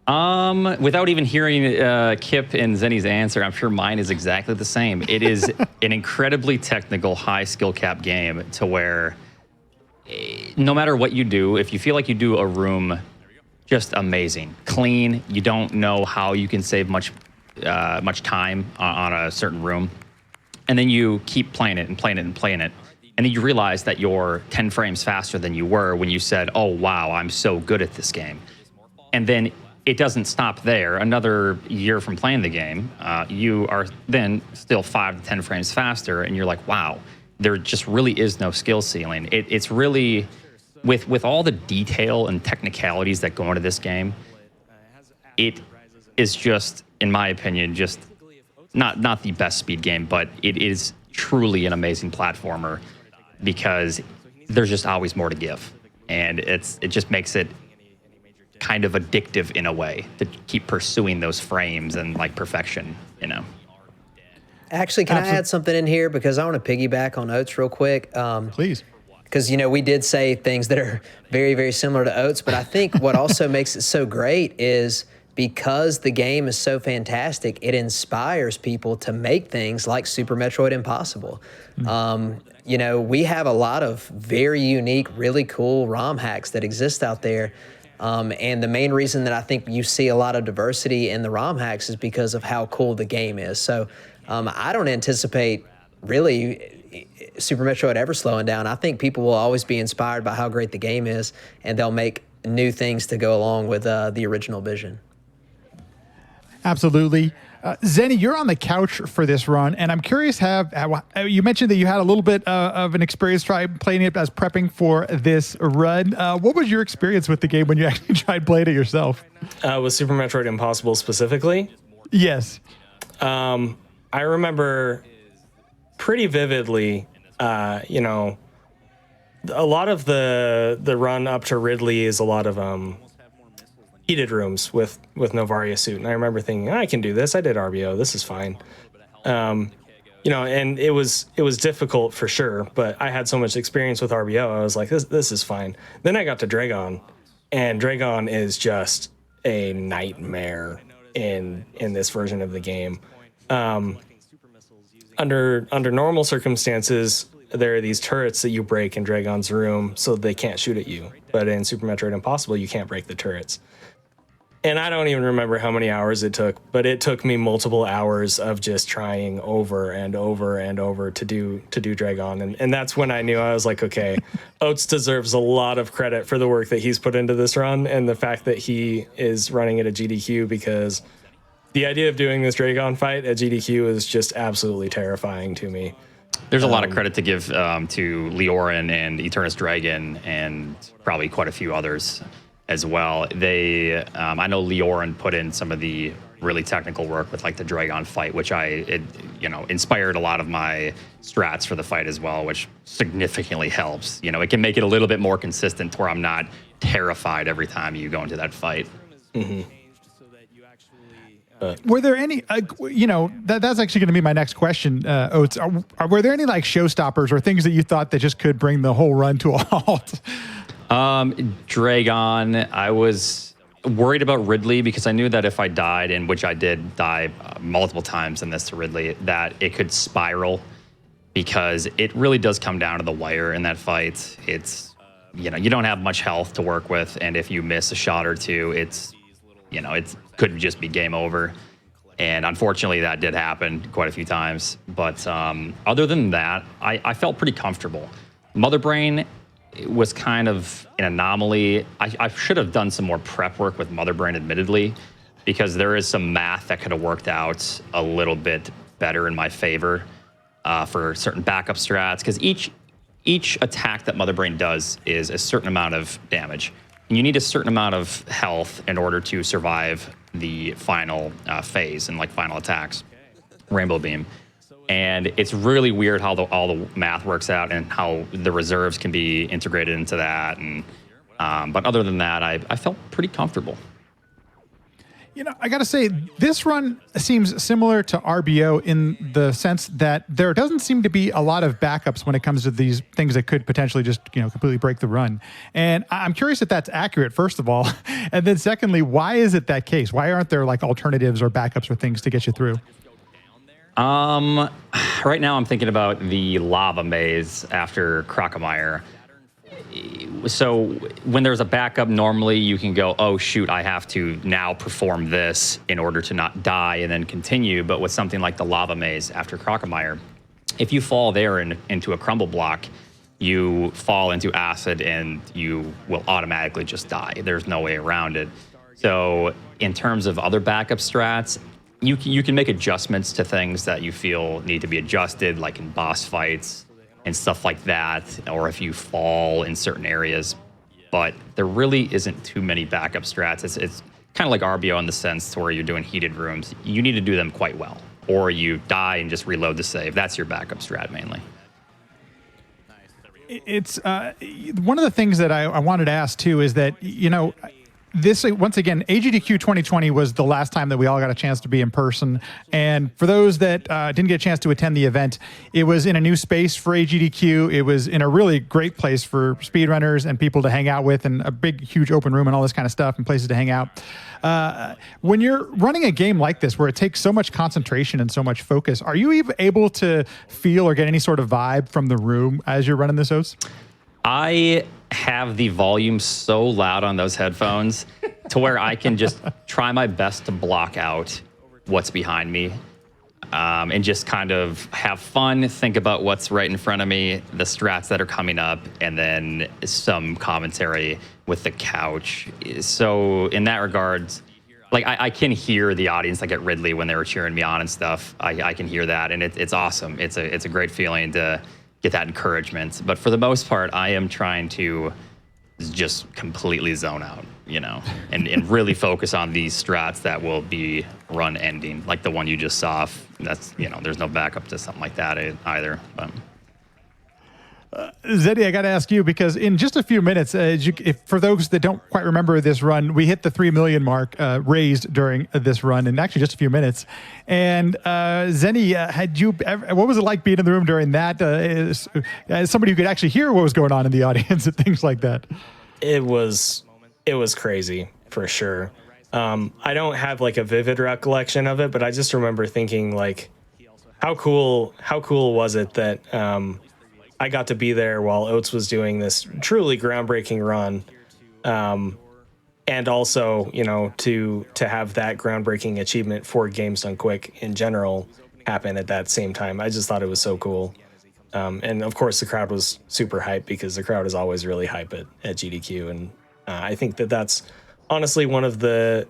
Without even hearing Kip and Zenny's answer, I'm sure mine is exactly the same. It is an incredibly technical, high skill cap game to where no matter what you do, if you feel like you do a room just amazing, clean, you don't know how you can save much time on a certain room, and then you keep playing it and playing it and playing it, and then you realize that you're 10 frames faster than you were when you said, oh wow, I'm so good at this game. And then it doesn't stop there. Another year from playing the game, you are then still 5 to 10 frames faster, and you're like, wow, there just really is no skill ceiling. It's really, with all the detail and technicalities that go into this game, it is just, in my opinion, just not the best speed game, but it is truly an amazing platformer, because there's just always more to give. And it just makes it kind of addictive in a way to keep pursuing those frames and like perfection, Actually, can I add something in here? Because I want to piggyback on Oates real quick. Please. Because, we did say things that are very, very similar to Oates, but I think what also makes it so great is because the game is so fantastic, it inspires people to make things like Super Metroid Impossible. We have a lot of very unique, really cool ROM hacks that exist out there. And the main reason that I think you see a lot of diversity in the ROM hacks is because of how cool the game is. So I don't anticipate really Super Metroid ever slowing down. I think people will always be inspired by how great the game is, and they'll make new things to go along with the original vision. Absolutely. Zenny, you're on the couch for this run, and I'm curious, you mentioned that you had a little bit of an experience playing it as prepping for this run. What was your experience with the game when you actually tried playing it yourself? With Super Metroid Impossible specifically? Yes. I remember pretty vividly, a lot of the run up to Ridley is a lot of heated rooms with Novaria suit, and I remember thinking, I can do this. I did RBO. This is fine. And it was difficult for sure, but I had so much experience with RBO. I was like, this is fine. Then I got to Dragon, and Dragon is just a nightmare in this version of the game. Under normal circumstances, there are these turrets that you break in Dragon's room so they can't shoot at you. But in Super Metroid Impossible, you can't break the turrets. And I don't even remember how many hours it took, but it took me multiple hours of just trying over and over and over to do Dragon. And that's when I knew, I was like, okay, Oates deserves a lot of credit for the work that he's put into this run and the fact that he is running it at GDQ, because the idea of doing this Dragon fight at GDQ is just absolutely terrifying to me. There's a lot of credit to give to Leorin and Eternus Dragon and probably quite a few others as well. They, I know Leorin put in some of the really technical work with like the Dragon fight, which inspired a lot of my strats for the fight as well, which significantly helps. It can make it a little bit more consistent to where I'm not terrified every time you go into that fight. Mm-hmm. Were there any, that's actually going to be my next question, Oates. Were there any like showstoppers or things that you thought that just could bring the whole run to a halt? Dragon, I was worried about Ridley because I knew that if I died, and which I did die multiple times in this to Ridley, that it could spiral because it really does come down to the wire in that fight. It's, you don't have much health to work with, and if you miss a shot or two, it could just be game over. And unfortunately, that did happen quite a few times. But other than that, I felt pretty comfortable. Mother Brain was kind of an anomaly. I should have done some more prep work with Mother Brain, admittedly, because there is some math that could have worked out a little bit better in my favor for certain backup strats. Because each attack that Mother Brain does is a certain amount of damage. And you need a certain amount of health in order to survive the final phase and like final attacks, Rainbow Beam. And it's really weird how all the math works out and how the reserves can be integrated into that. And but other than that, I felt pretty comfortable. I got to say, this run seems similar to RBO in the sense that there doesn't seem to be a lot of backups when it comes to these things that could potentially just, completely break the run. And I'm curious if that's accurate, first of all. And then secondly, why is it that case? Why aren't there like alternatives or backups or things to get you through? Right now I'm thinking about the lava maze after Crocomire. So when there's a backup, normally you can go, oh shoot, I have to now perform this in order to not die and then continue. But with something like the lava maze after Crocomire, if you fall there into a crumble block, you fall into acid and you will automatically just die. There's no way around it. So in terms of other backup strats, you can make adjustments to things that you feel need to be adjusted, like in boss fights and stuff like that, or if you fall in certain areas. But there really isn't too many backup strats. It's kind of like RBO in the sense to where you're doing heated rooms. You need to do them quite well, or you die and just reload the save. That's your backup strat mainly. It's one of the things that I wanted to ask too is that, this, once again, AGDQ 2020 was the last time that we all got a chance to be in person. And for those that didn't get a chance to attend the event, it was in a new space for AGDQ. It was in a really great place for speedrunners and people to hang out with, and a big, huge open room and all this kind of stuff and places to hang out. When you're running a game like this, where it takes so much concentration and so much focus, are you even able to feel or get any sort of vibe from the room as you're running this, Oates? I have the volume so loud on those headphones to where I can just try my best to block out what's behind me and just kind of have fun, think about what's right in front of me, the strats that are coming up, and then some commentary with the couch. So in that regard, like I can hear the audience, like at Ridley when they were cheering me on and stuff. I can hear that, and it's awesome. It's a great feeling to get that encouragement. But for the most part, I am trying to just completely zone out, and really focus on these strats that will be run ending, like the one you just saw. That's, there's no backup to something like that either. But Zeddy, I got to ask you, because in just a few minutes, for those that don't quite remember this run, we hit the 3 million mark raised during this run, in actually just a few minutes. And Zenny, what was it like being in the room during that? As somebody who could actually hear what was going on in the audience and things like that. It was crazy for sure. I don't have like a vivid recollection of it, but I just remember thinking like, how cool was it that I got to be there while Oates was doing this truly groundbreaking run. and also, to have that groundbreaking achievement for games done quick in general happen at that same time. I just thought it was so cool. And of course, the crowd was super hyped because the crowd is always really hype at GDQ, and I think that's honestly one of the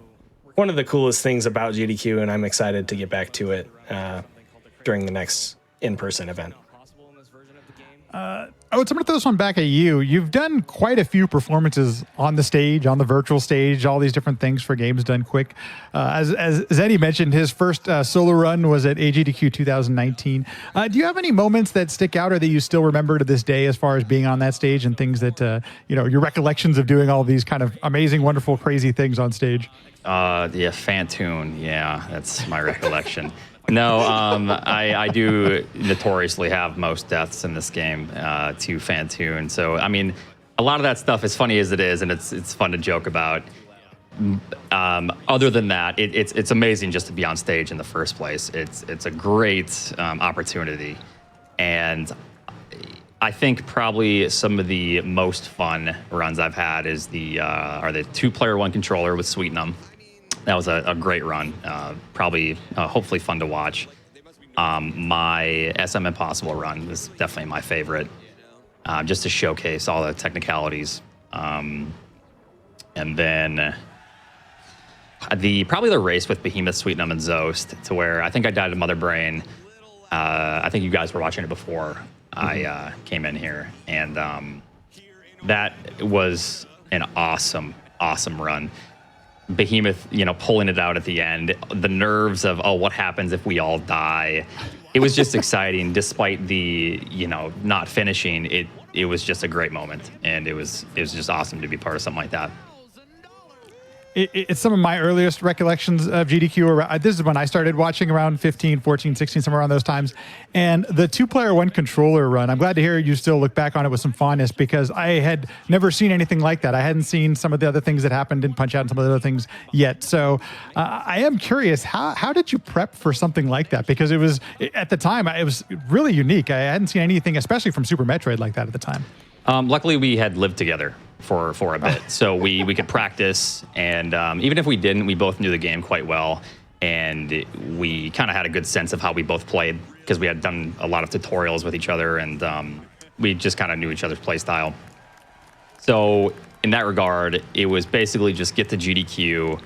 coolest things about GDQ, and I'm excited to get back to it during the next in-person event. Oh, so I'm going to throw this one back at you. You've done quite a few performances on the stage, on the virtual stage, all these different things for games done quick. As Eddie mentioned, his first solo run was at AGDQ 2019. Do you have any moments that stick out or that you still remember to this day as far as being on that stage and things that, your recollections of doing all these kind of amazing, wonderful, crazy things on stage? Yeah, Fantoon. Yeah, that's my recollection. No, I do notoriously have most deaths in this game to Fantoon. So, I mean, a lot of that stuff, as funny as it is, and it's fun to joke about. Other than that, it's amazing just to be on stage in the first place. It's a great opportunity, and I think probably some of the most fun runs I've had is the 2-player 1 controller with Sweetnum. That was a great run. Hopefully fun to watch. My SM Impossible run was definitely my favorite, just to showcase all the technicalities. And then probably the race with Behemoth, Sweetnum, and Zost, to where I think I died to Mother Brain. I think you guys were watching it before I came in here, and that was an awesome run. Behemoth, pulling it out at the end, the nerves of, what happens if we all die? It was just exciting, despite the, not finishing. It was just a great moment, and it was just awesome to be part of something like that. It's some of my earliest recollections of GDQ. This is when I started watching, around 15, 14, 16, somewhere around those times. And the 2-player 1 controller run, I'm glad to hear you still look back on it with some fondness, because I had never seen anything like that. I hadn't seen some of the other things that happened in Punch-Out and some of the other things yet. So I am curious, how did you prep for something like that? Because it was, at the time, it was really unique. I hadn't seen anything, especially from Super Metroid, like that at the time. Luckily, we had lived together for a bit, so we could practice, and even if we didn't, we both knew the game quite well, and we kind of had a good sense of how we both played, because we had done a lot of tutorials with each other, and we just kind of knew each other's play style. So in that regard, it was basically just get to GDQ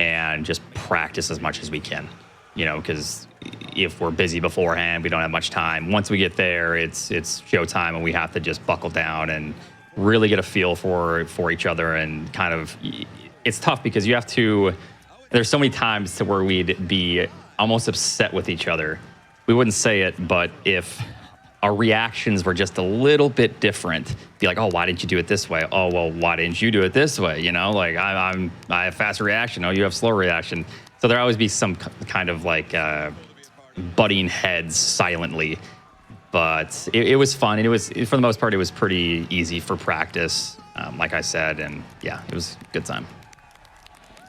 and just practice as much as we can, because if we're busy beforehand, we don't have much time. Once we get there, it's showtime, and we have to just buckle down and really get a feel for each other. And kind of, it's tough because you have to, there's so many times to where we'd be almost upset with each other. We wouldn't say it, but if our reactions were just a little bit different, be like, why didn't you do it this way? Oh, well, why didn't you do it this way? Like I have fast reaction. Oh, you have slow reaction. So there always be some kind of like butting heads silently. But it was fun, and it was, for the most part, it was pretty easy for practice, like I said, and yeah, it was a good time.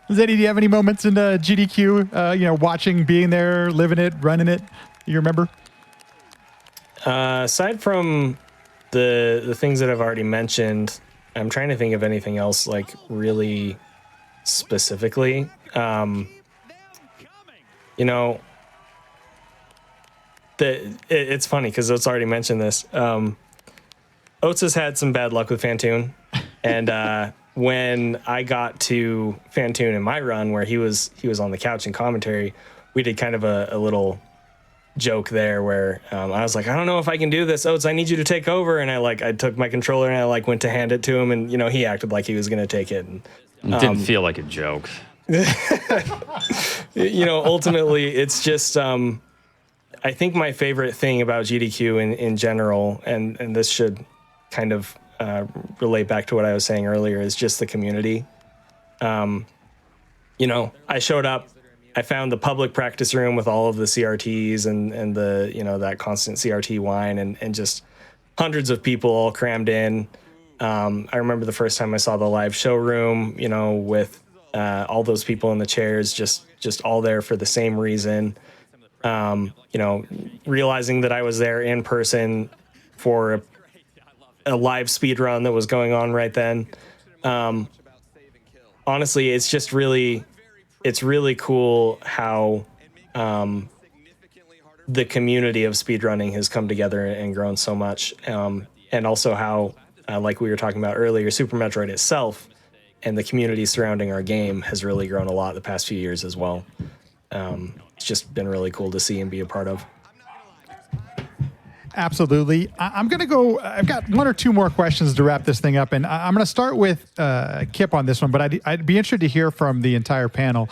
Zeddy, do you have any moments in GDQ, watching, being there, living it, running it, you remember? Aside from the things that I've already mentioned, I'm trying to think of anything else, like, really specifically. It's funny because Oates already mentioned this. Oates has had some bad luck with Fantoon, and when I got to Fantoon in my run, where he was on the couch in commentary, we did kind of a little joke there where I was like, I don't know if I can do this, Oates. I need you to take over, and I took my controller and I went to hand it to him, and he acted like he was gonna take it, and it didn't feel like a joke. Ultimately, it's just. I think my favorite thing about GDQ in general, and this should kind of relate back to what I was saying earlier, is just the community. I showed up, I found the public practice room with all of the CRTs and the, that constant CRT whine, and just hundreds of people all crammed in. I remember the first time I saw the live showroom, with all those people in the chairs, just all there for the same reason. Realizing that I was there in person for a live speed run that was going on right then. honestly, it's really cool how the community of speedrunning has come together and grown so much. And also how, like we were talking about earlier, Super Metroid itself and the community surrounding our game has really grown a lot the past few years as well. It's just been really cool to see and be a part of. Absolutely. I'm going to go. I've got one or two more questions to wrap this thing up. And I'm going to start with Kip on this one, but I'd be interested to hear from the entire panel.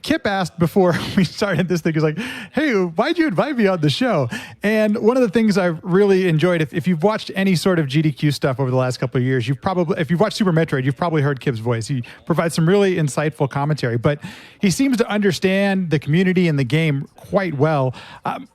Kip asked before we started this thing, he was like, hey, why'd you invite me on the show? And one of the things I've really enjoyed, if you've watched any sort of GDQ stuff over the last couple of years, if you've watched Super Metroid, you've probably heard Kip's voice. He provides some really insightful commentary, but he seems to understand the community and the game quite well.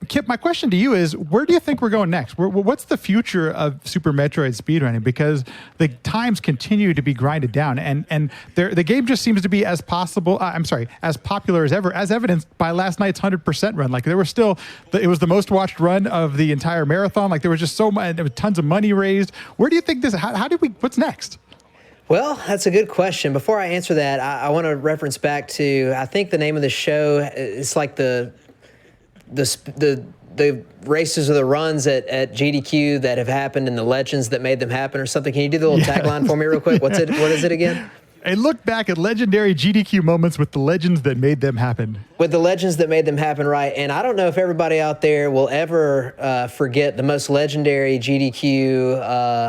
Kip, my question to you is, where do you think we're going next? What's the future of Super Metroid speedrunning? Because the times continue to be grinded down, and the game just seems to be as popular as ever, as evidenced by last night's 100% run. Like there was still, it was the most watched run of the entire marathon. Like there was just so much, there was tons of money raised. Where do you think what's next? Well, that's a good question. Before I answer that, I want to reference back to, I think the name of the show, it's like the races or the runs at GDQ that have happened and the legends that made them happen or something. Can you do the little tagline for me real quick? What is it again? A look back at legendary GDQ moments with the legends that made them happen. With the legends that made them happen, right. And I don't know if everybody out there will ever forget the most legendary GDQ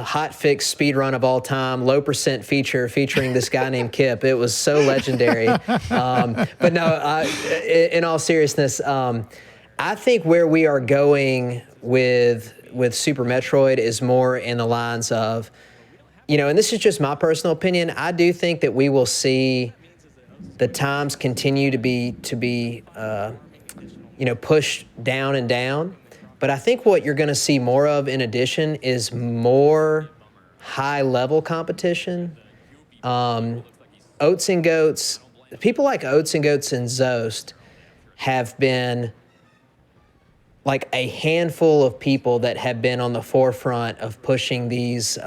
hotfix speedrun of all time, low percent featuring this guy named Kip. It was so legendary. But no, in all seriousness, I think where we are going with Super Metroid is more in the lines of, and this is just my personal opinion, I do think that we will see the times continue to be pushed down and down. But I think what you're going to see more of in addition is more high-level competition. Oats and Goats, people like Oats and Goats and Zost have been like a handful of people that have been on the forefront of pushing these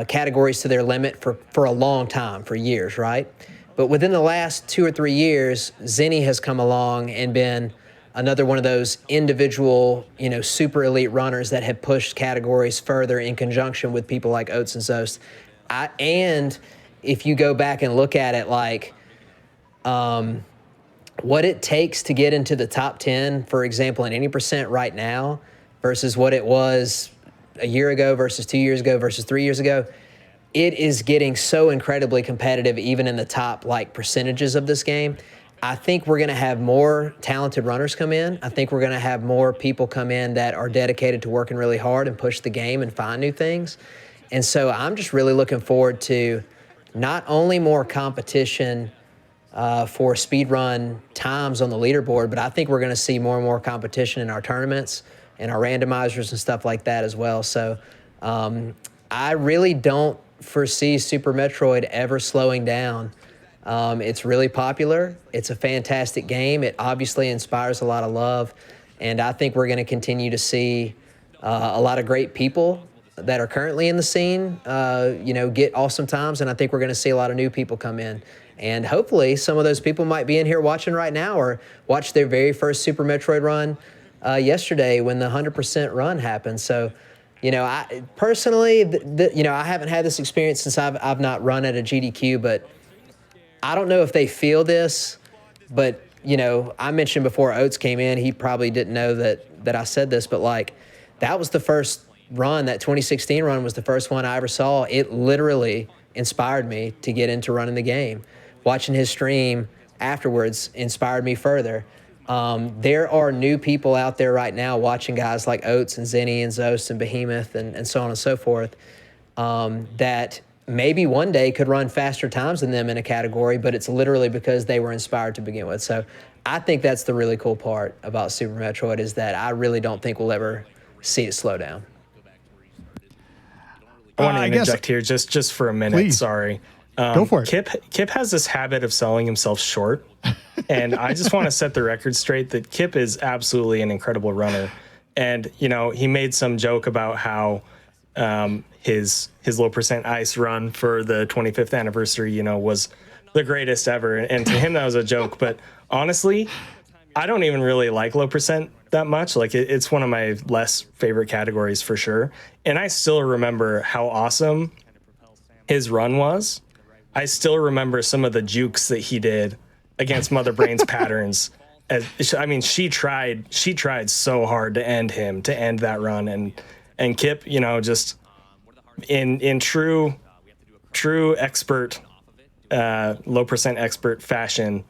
categories to their limit for a long time, for years, right? But within the last 2 or 3 years, Zenny has come along and been another one of those individual, super elite runners that have pushed categories further in conjunction with people like Oats and Zost. And if you go back and look at it, like what it takes to get into the top 10, for example, in any percent right now versus what it was a year ago versus 2 years ago versus 3 years ago, it is getting so incredibly competitive even in the top percentages of this game. I think we're going to have more talented runners come in. I think we're going to have more people come in that are dedicated to working really hard and push the game and find new things. And so I'm just really looking forward to not only more competition for speedrun times on the leaderboard, but I think we're going to see more and more competition in our tournaments and our randomizers and stuff like that as well. So I really don't foresee Super Metroid ever slowing down. It's really popular. It's a fantastic game. It obviously inspires a lot of love. And I think we're going to continue to see a lot of great people that are currently in the scene, get awesome times. And I think we're going to see a lot of new people come in. And hopefully some of those people might be in here watching right now or watch their very first Super Metroid run yesterday when the 100% run happened. So, I personally, I haven't had this experience since I've not run at a GDQ, but I don't know if they feel this, but, I mentioned before Oates came in, he probably didn't know that I said this, but that was the first run, that 2016 run was the first one I ever saw. It literally inspired me to get into running the game. Watching his stream afterwards inspired me further. There are new people out there right now watching guys like Oats and Zenny and Zost and Behemoth and so on and so forth that maybe one day could run faster times than them in a category, but it's literally because they were inspired to begin with. So I think that's the really cool part about Super Metroid is that I really don't think we'll ever see it slow down. I want to interject here just for a minute. Please. Sorry. Go for it. Kip has this habit of selling himself short. And I just want to set the record straight that Kip is absolutely an incredible runner. And, he made some joke about how his low percent ice run for the 25th anniversary, you know, was the greatest ever. And to him, that was a joke. But honestly, I don't even really like low percent that much. Like it's one of my less favorite categories for sure. And I still remember how awesome his run was. I still remember some of the jukes that he did against Mother Brain's patterns. I mean, she tried so hard to end that run, and Kip, you know, just in true expert, low percent expert fashion,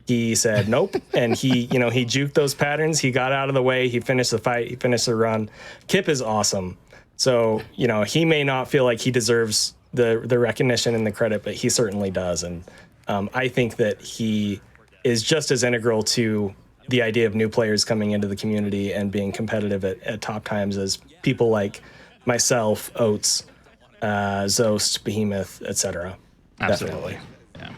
he said nope, and he juked those patterns. He got out of the way. He finished the fight. He finished the run. Kip is awesome. So, you know, he may not feel like he deserves the recognition and the credit, but he certainly does. And I think that he is just as integral to the idea of new players coming into the community and being competitive at top times as people like myself, Oates, Zost, Behemoth, etc. Absolutely. Yeah.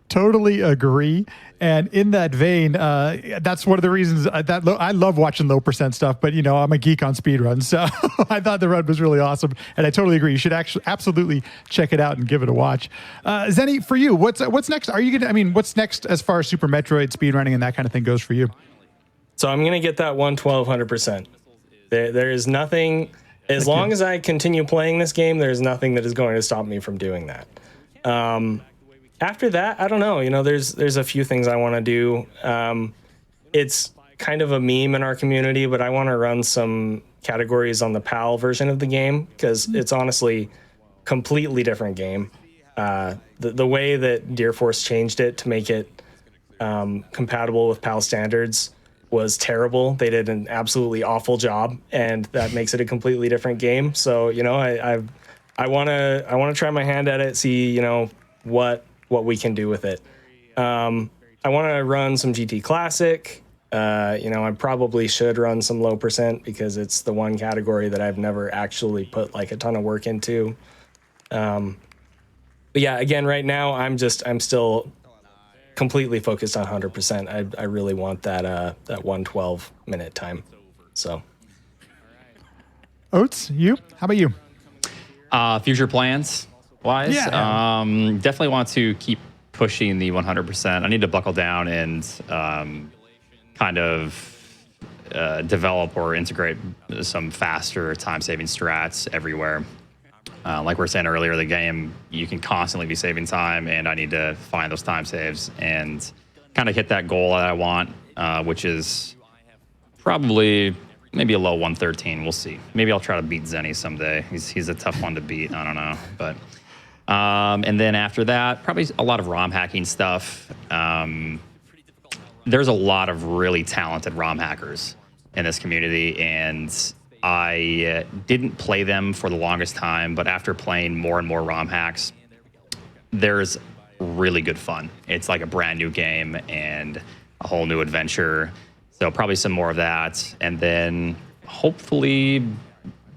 Totally agree. And in that vein, that's one of the reasons I love watching low percent stuff, but you know, I'm a geek on speedruns. So I thought the run was really awesome. And I totally agree. You should actually absolutely check it out and give it a watch. Zenny, for you, what's next? What's next as far as Super Metroid speedrunning and that kind of thing goes for you? So I'm going to get that 112 100%. There is nothing, as long as I continue playing this game, there's nothing that is going to stop me from doing that. After that, I don't know. You know, there's a few things I want to do. It's kind of a meme in our community, but I want to run some categories on the PAL version of the game because it's honestly completely different game. The way that Deer Force changed it to make it compatible with PAL standards was terrible. They did an absolutely awful job, and that makes it a completely different game. So, you know, I want to try my hand at it, see, you know, what we can do with it. I want to run some GT Classic. You know, I probably should run some low percent because it's the one category that I've never actually put like a ton of work into. But yeah, again, right now I'm still completely focused on 100%. I really want that 112 minute time. So, Oates, you? How about you? Future plans wise, definitely want to keep pushing the 100%. I need to buckle down and kind of develop or integrate some faster time-saving strats everywhere. Like we were saying earlier, the game, you can constantly be saving time, and I need to find those time saves and kind of hit that goal that I want, which is probably maybe a low 113. We'll see. Maybe I'll try to beat Zenny someday. He's a tough one to beat. I don't know. But and then after that, probably a lot of ROM hacking stuff. There's a lot of really talented ROM hackers in this community, and I didn't play them for the longest time, but after playing more and more ROM hacks, there's really good fun. It's like a brand new game and a whole new adventure. So probably some more of that. And then hopefully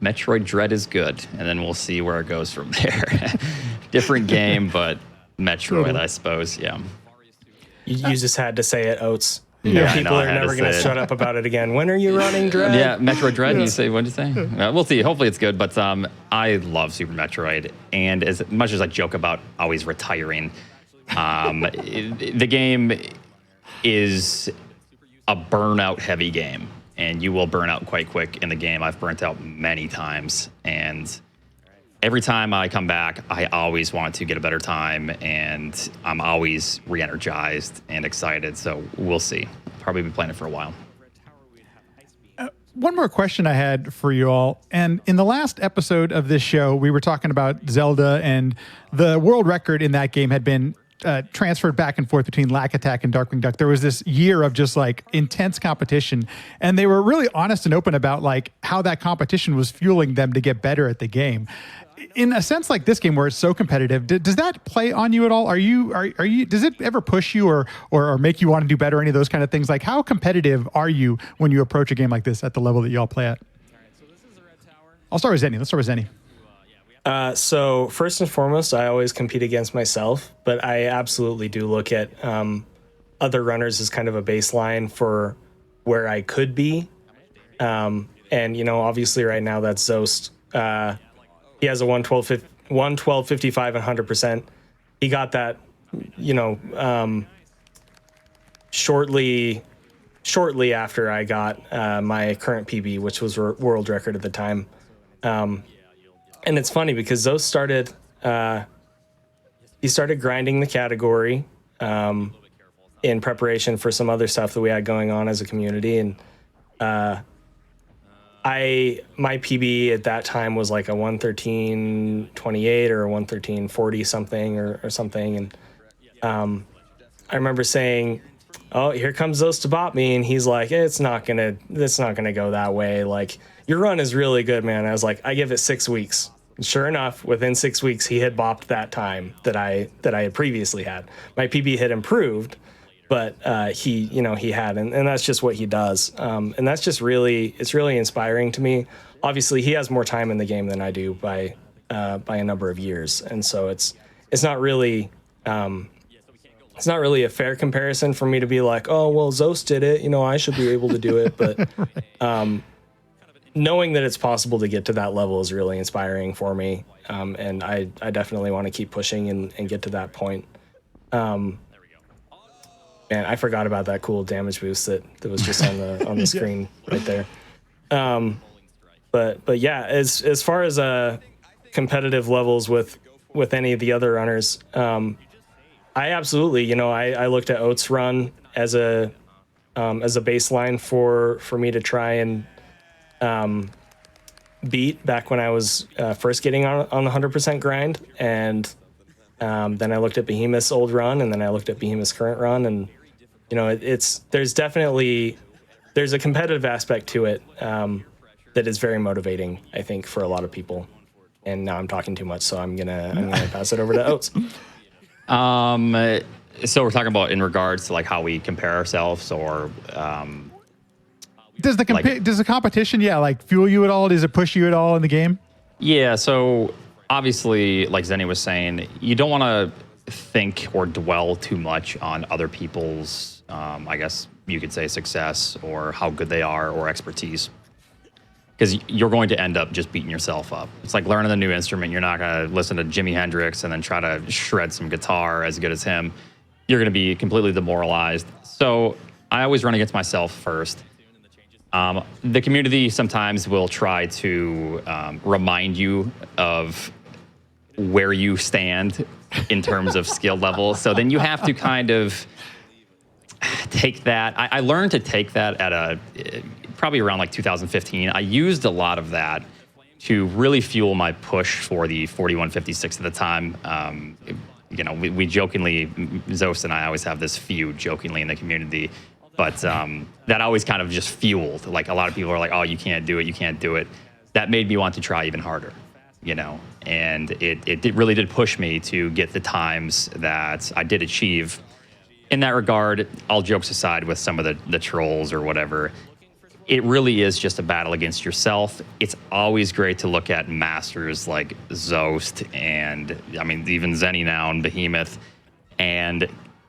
Metroid Dread is good. And then we'll see where it goes from there. Different game, but Metroid, I suppose. Yeah. You just had to say it, Oates. Yeah, People are never going to shut up about it again. When are you running Dread? Yeah, Metroid Dread. You say, what did you say? We'll see. Hopefully it's good. But I love Super Metroid, and as much as I joke about always retiring, the game is a burnout-heavy game, and you will burn out quite quick in the game. I've burnt out many times, and every time I come back, I always want to get a better time, and I'm always re-energized and excited. So we'll see. Probably be playing it for a while. One more question I had for you all. And in the last episode of this show, we were talking about Zelda, and the world record in that game had been transferred back and forth between Lack Attack and Darkwing Duck. There was this year of just like intense competition, and they were really honest and open about like how that competition was fueling them to get better at the game. In a sense like this game where it's so competitive, does that play on you at all? Are you does it ever push you or make you want to do better? Any of those kind of things? Like how competitive are you when you approach a game like this at the level that y'all play at? I'll start with Zenny. Let's start with Zenny. So first and foremost, I always compete against myself, but I absolutely do look at other runners as kind of a baseline for where I could be. And, you know, obviously right now that's Zost. he has a 112.55 and 100%. He got that, shortly after I got my current PB, which was world record at the time. And it's funny because those started. He started grinding the category in preparation for some other stuff that we had going on as a community, and my PB at that time was like a 113.28 or a 113.40 something or something, and I remember saying, "Oh, here comes those to bot me," and he's like, it's not gonna go that way. Like, your run is really good, man. I was like, I give it 6 weeks. And sure enough, within 6 weeks, he had bopped that time that I had previously had. My PB had improved, but he had, and that's just what he does. And that's just it's really inspiring to me. Obviously, he has more time in the game than I do by a number of years, and so it's not really. It's not really a fair comparison for me to be like, oh, well, Zos did it, I should be able to do it. But knowing that it's possible to get to that level is really inspiring for me. And I definitely want to keep pushing and get to that point. Man, I forgot about that cool damage boost that was just on the screen right there. But yeah, as far as competitive levels with any of the other runners, I absolutely, I looked at Oat's run as a baseline for me to try and beat back when I was first getting on the 100% grind, and then I looked at Behemoth's old run, and then I looked at Behemoth's current run, and there's a competitive aspect to it that is very motivating, I think, for a lot of people. And now I'm talking too much, so I'm gonna pass it over to Oats. So we're talking about in regards to like how we compare ourselves, or does the competition fuel you at all? Does it push you at all in the game? Yeah. So obviously, like Zenny was saying, you don't want to think or dwell too much on other people's, I guess you could say, success or how good they are or expertise. Because you're going to end up just beating yourself up. It's like learning a new instrument. You're not going to listen to Jimi Hendrix and then try to shred some guitar as good as him. You're going to be completely demoralized. So I always run against myself first. The community sometimes will try to remind you of where you stand in terms of skill level. So then you have to kind of take that. I learned to take that at probably around like 2015. I used a lot of that to really fuel my push for the 4156 at the time. We jokingly, Zos and I always have this feud jokingly in the community, but that always kind of just fueled. Like, a lot of people are like, oh, you can't do it. That made me want to try even harder, and it really did push me to get the times that I did achieve. In that regard, all jokes aside with some of the trolls or whatever, it really is just a battle against yourself. It's always great to look at masters like Zost and, even Zenny now and Behemoth, and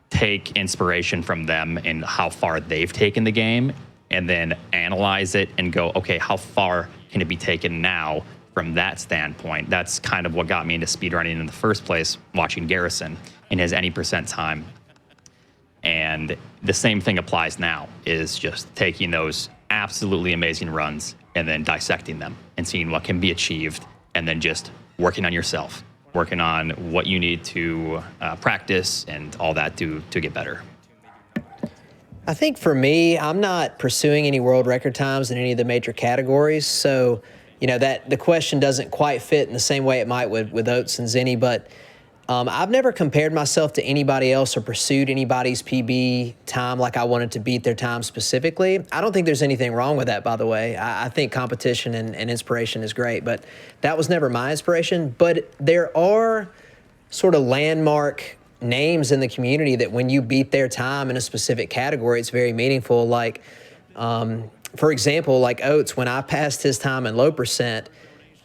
take inspiration from them and how far they've taken the game, and then analyze it and go, okay, how far can it be taken now from that standpoint? That's kind of what got me into speedrunning in the first place, watching Garrison in his any percent time. And the same thing applies now, is just taking those absolutely amazing runs and then dissecting them and seeing what can be achieved, and then just working on yourself, working on what you need to practice and all that to get better. I think for me, I'm not pursuing any world record times in any of the major categories, so that the question doesn't quite fit in the same way it might with Oats and Zenny, but I've never compared myself to anybody else or pursued anybody's PB time like I wanted to beat their time specifically. I don't think there's anything wrong with that, by the way. I think competition and inspiration is great, but that was never my inspiration. But there are sort of landmark names in the community that when you beat their time in a specific category, it's very meaningful. Like, for example, like Oats, when I passed his time in low percent,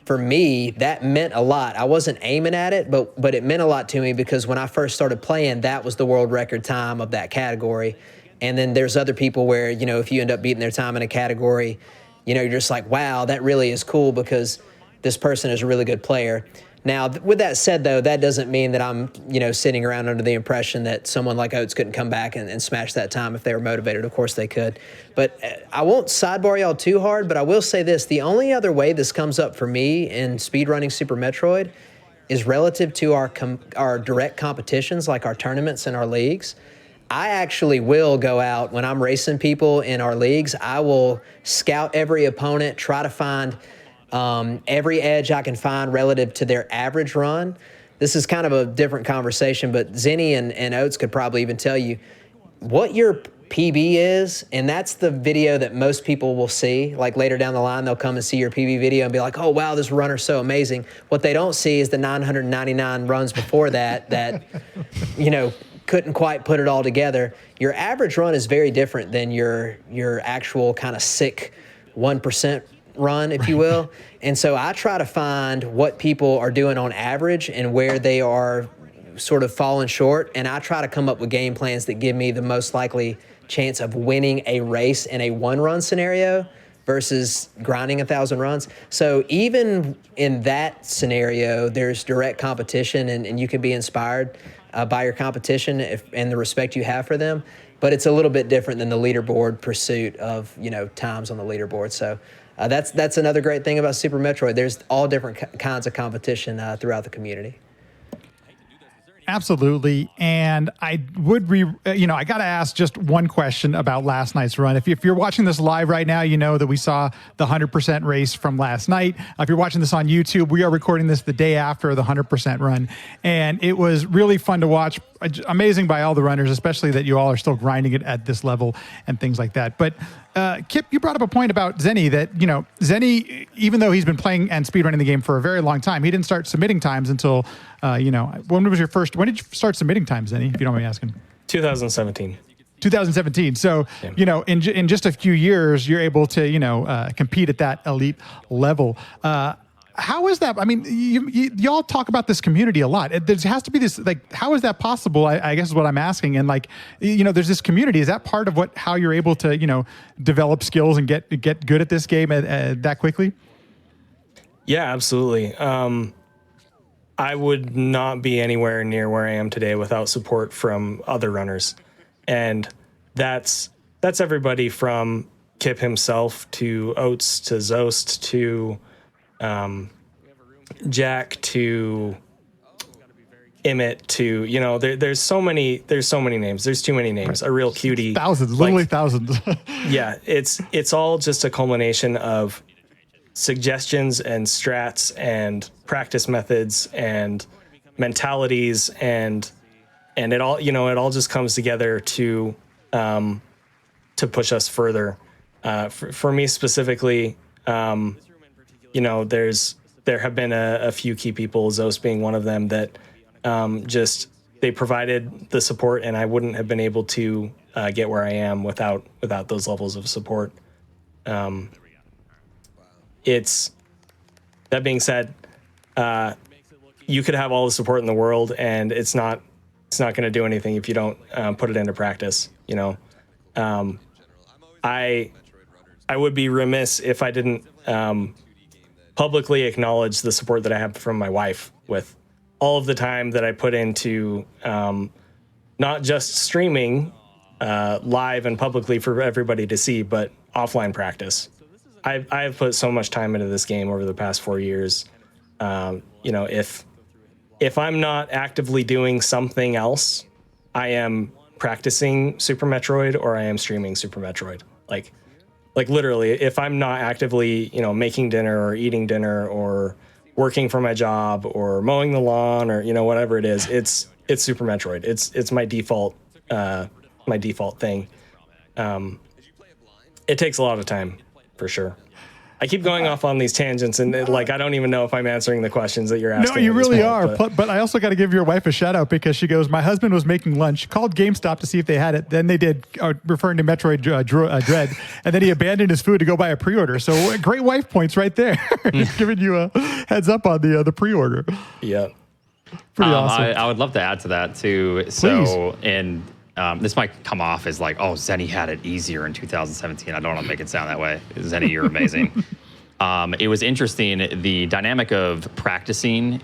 for me, that meant a lot. I wasn't aiming at it, but it meant a lot to me because when I first started playing, that was the world record time of that category. And then there's other people where, if you end up beating their time in a category, you're just like, wow, that really is cool, because this person is a really good player. Now, with that said, though, that doesn't mean that I'm, sitting around under the impression that someone like Oates couldn't come back and smash that time if they were motivated. Of course they could. But I won't sidebar y'all too hard, but I will say this. The only other way this comes up for me in speedrunning Super Metroid is relative to our direct competitions, like our tournaments and our leagues. I actually will go out when I'm racing people in our leagues. I will scout every opponent, try to find every edge I can find relative to their average run. This is kind of a different conversation, but Zenny and Oates could probably even tell you what your PB is, and that's the video that most people will see. Like later down the line, they'll come and see your PB video and be like, oh, wow, this runner's so amazing. What they don't see is the 999 runs before that, couldn't quite put it all together. Your average run is very different than your actual kind of sick 1% run, if you will. And so I try to find what people are doing on average and where they are sort of falling short. And I try to come up with game plans that give me the most likely chance of winning a race in a one-run scenario versus grinding 1,000 runs. So even in that scenario, there's direct competition and you can be inspired by your competition and the respect you have for them. But it's a little bit different than the leaderboard pursuit of, times on the leaderboard. So that's another great thing about Super Metroid. There's all different kinds of competition throughout the community. Absolutely. And I would I got to ask just one question about last night's run. If you're watching this live right now, you know that we saw the 100% race from last night. If you're watching this on YouTube, we are recording this the day after the 100% run. And it was really fun to watch. Amazing by all the runners, especially that you all are still grinding it at this level and things like that. But Kip, you brought up a point about Zenny that, Zenny, even though he's been playing and speedrunning the game for a very long time, he didn't start submitting times until, when did you start submitting times, Zenny, if you don't mind me asking? 2017. 2017. So, Yeah. In just a few years, you're able to, compete at that elite level. How is that? I mean, y'all talk about this community a lot. There has to be this, how is that possible? I guess is what I'm asking. And there's this community. Is that part of how you're able to, develop skills and get good at this game that quickly? Yeah, absolutely. I would not be anywhere near where I am today without support from other runners. And that's everybody from Kip himself to Oates to Zost to Jack to Emmett to there's so many names. There's too many names. A real cutie. Thousands, literally thousands. Yeah, it's all just a culmination of suggestions and strats and practice methods and mentalities and it all just comes together to push us further. For me specifically, there have been a few key people, Zos being one of them, that they provided the support, and I wouldn't have been able to get where I am without those levels of support. It's that being said, you could have all the support in the world, and it's not going to do anything if you don't put it into practice. I would be remiss if I didn't publicly acknowledge the support that I have from my wife with all of the time that I put into not just streaming live and publicly for everybody to see, but offline practice. I have put so much time into this game over the past 4 years. If I'm not actively doing something else, I am practicing Super Metroid or I am streaming Super Metroid. Like literally, if I'm not actively, making dinner or eating dinner or working for my job or mowing the lawn or, whatever it is, it's Super Metroid. It's my default thing. It takes a lot of time for sure. I keep going off on these tangents and I don't even know if I'm answering the questions that you're asking. No, you really are. But I also got to give your wife a shout out because she goes, my husband was making lunch, called GameStop to see if they had it. Then they did, referring to Metroid Dread. And then he abandoned his food to go buy a pre-order. So great wife points right there. Just giving you a heads up on the pre-order. Yeah. Pretty awesome. I would love to add to that too. Please. So this might come off as Zenny had it easier in 2017. I don't want to make it sound that way. Zenny, you're amazing. It was interesting. The dynamic of practicing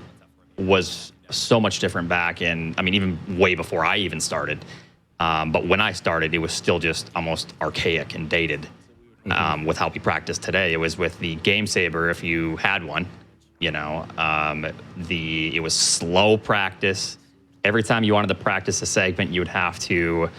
was so much different back in, I mean, even way before I even started. But when I started, it was still just almost archaic and dated with how we practice today. It was with the Game Saber, if you had one, you know, it was slow practice. Every time you wanted to practice a segment, you would have to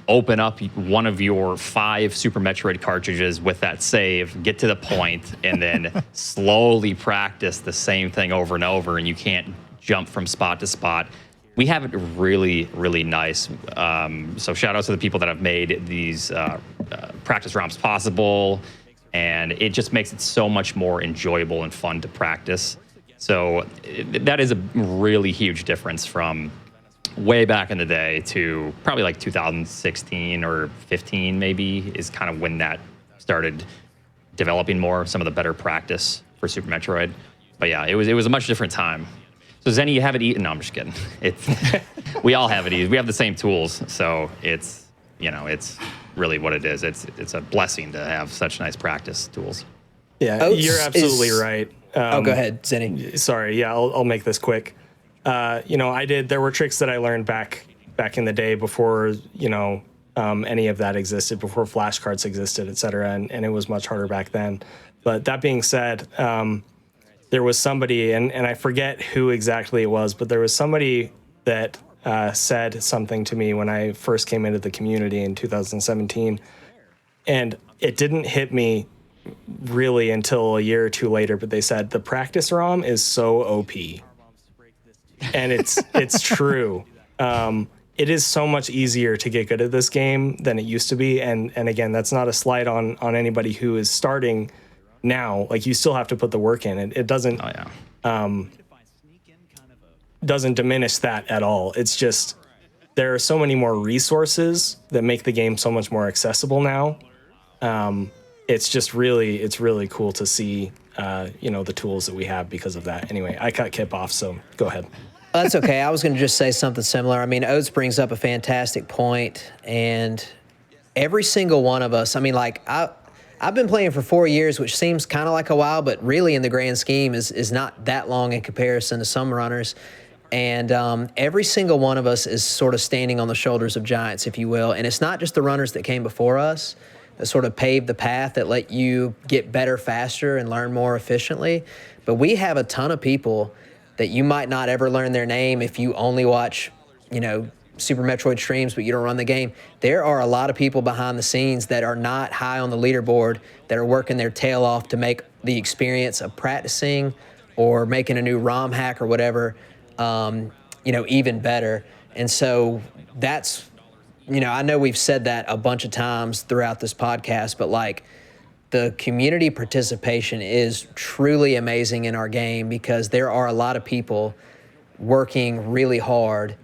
open up one of your 5 Super Metroid cartridges with that save, get to the point, and then slowly practice the same thing over and over, and you can't jump from spot to spot. We have it really, really nice. So shout out to the people that have made these practice ROMs possible, and it just makes it so much more enjoyable and fun to practice. So that is a really huge difference from way back in the day to probably like 2016 or 15 maybe is kind of when that started developing more, some of the better practice for Super Metroid. But yeah, it was a much different time. So Zenny, you have it eaten? No, I'm just kidding. We all have it eaten. We have the same tools, so it's really what it is. It's a blessing to have such nice practice tools. Yeah, Oats you're absolutely right. Go ahead, Zenny. Sorry, yeah, I'll make this quick. There were tricks that I learned back in the day before, any of that existed, before flashcards existed, et cetera, and it was much harder back then. But that being said, there was somebody, and I forget who exactly it was, but there was somebody that said something to me when I first came into the community in 2017, and it didn't hit me really until a year or two later, but they said, the practice ROM is so OP. And it's true. It is so much easier to get good at this game than it used to be. And again, that's not a slight on anybody who is starting now. Like, you still have to put the work in. It doesn't doesn't diminish that at all. It's just there are so many more resources that make the game so much more accessible now. It's really cool to see the tools that we have because of that. Anyway, I cut Kip off, so go ahead. That's okay. I was going to just say something similar. I mean, Oates brings up a fantastic point, and every single one of us, I mean, like, I've been playing for 4 years, which seems kind of like a while, but really in the grand scheme is not that long in comparison to some runners. And every single one of us is sort of standing on the shoulders of giants, if you will. And it's not just the runners that came before us that sort of paved the path that let you get better faster and learn more efficiently. But we have a ton of people that you might not ever learn their name if you only watch, Super Metroid streams, but you don't run the game. There are a lot of people behind the scenes that are not high on the leaderboard that are working their tail off to make the experience of practicing or making a new ROM hack or whatever, even better. And so that's, I know we've said that a bunch of times throughout this podcast, but like, the community participation is truly amazing in our game because there are a lot of people working really hard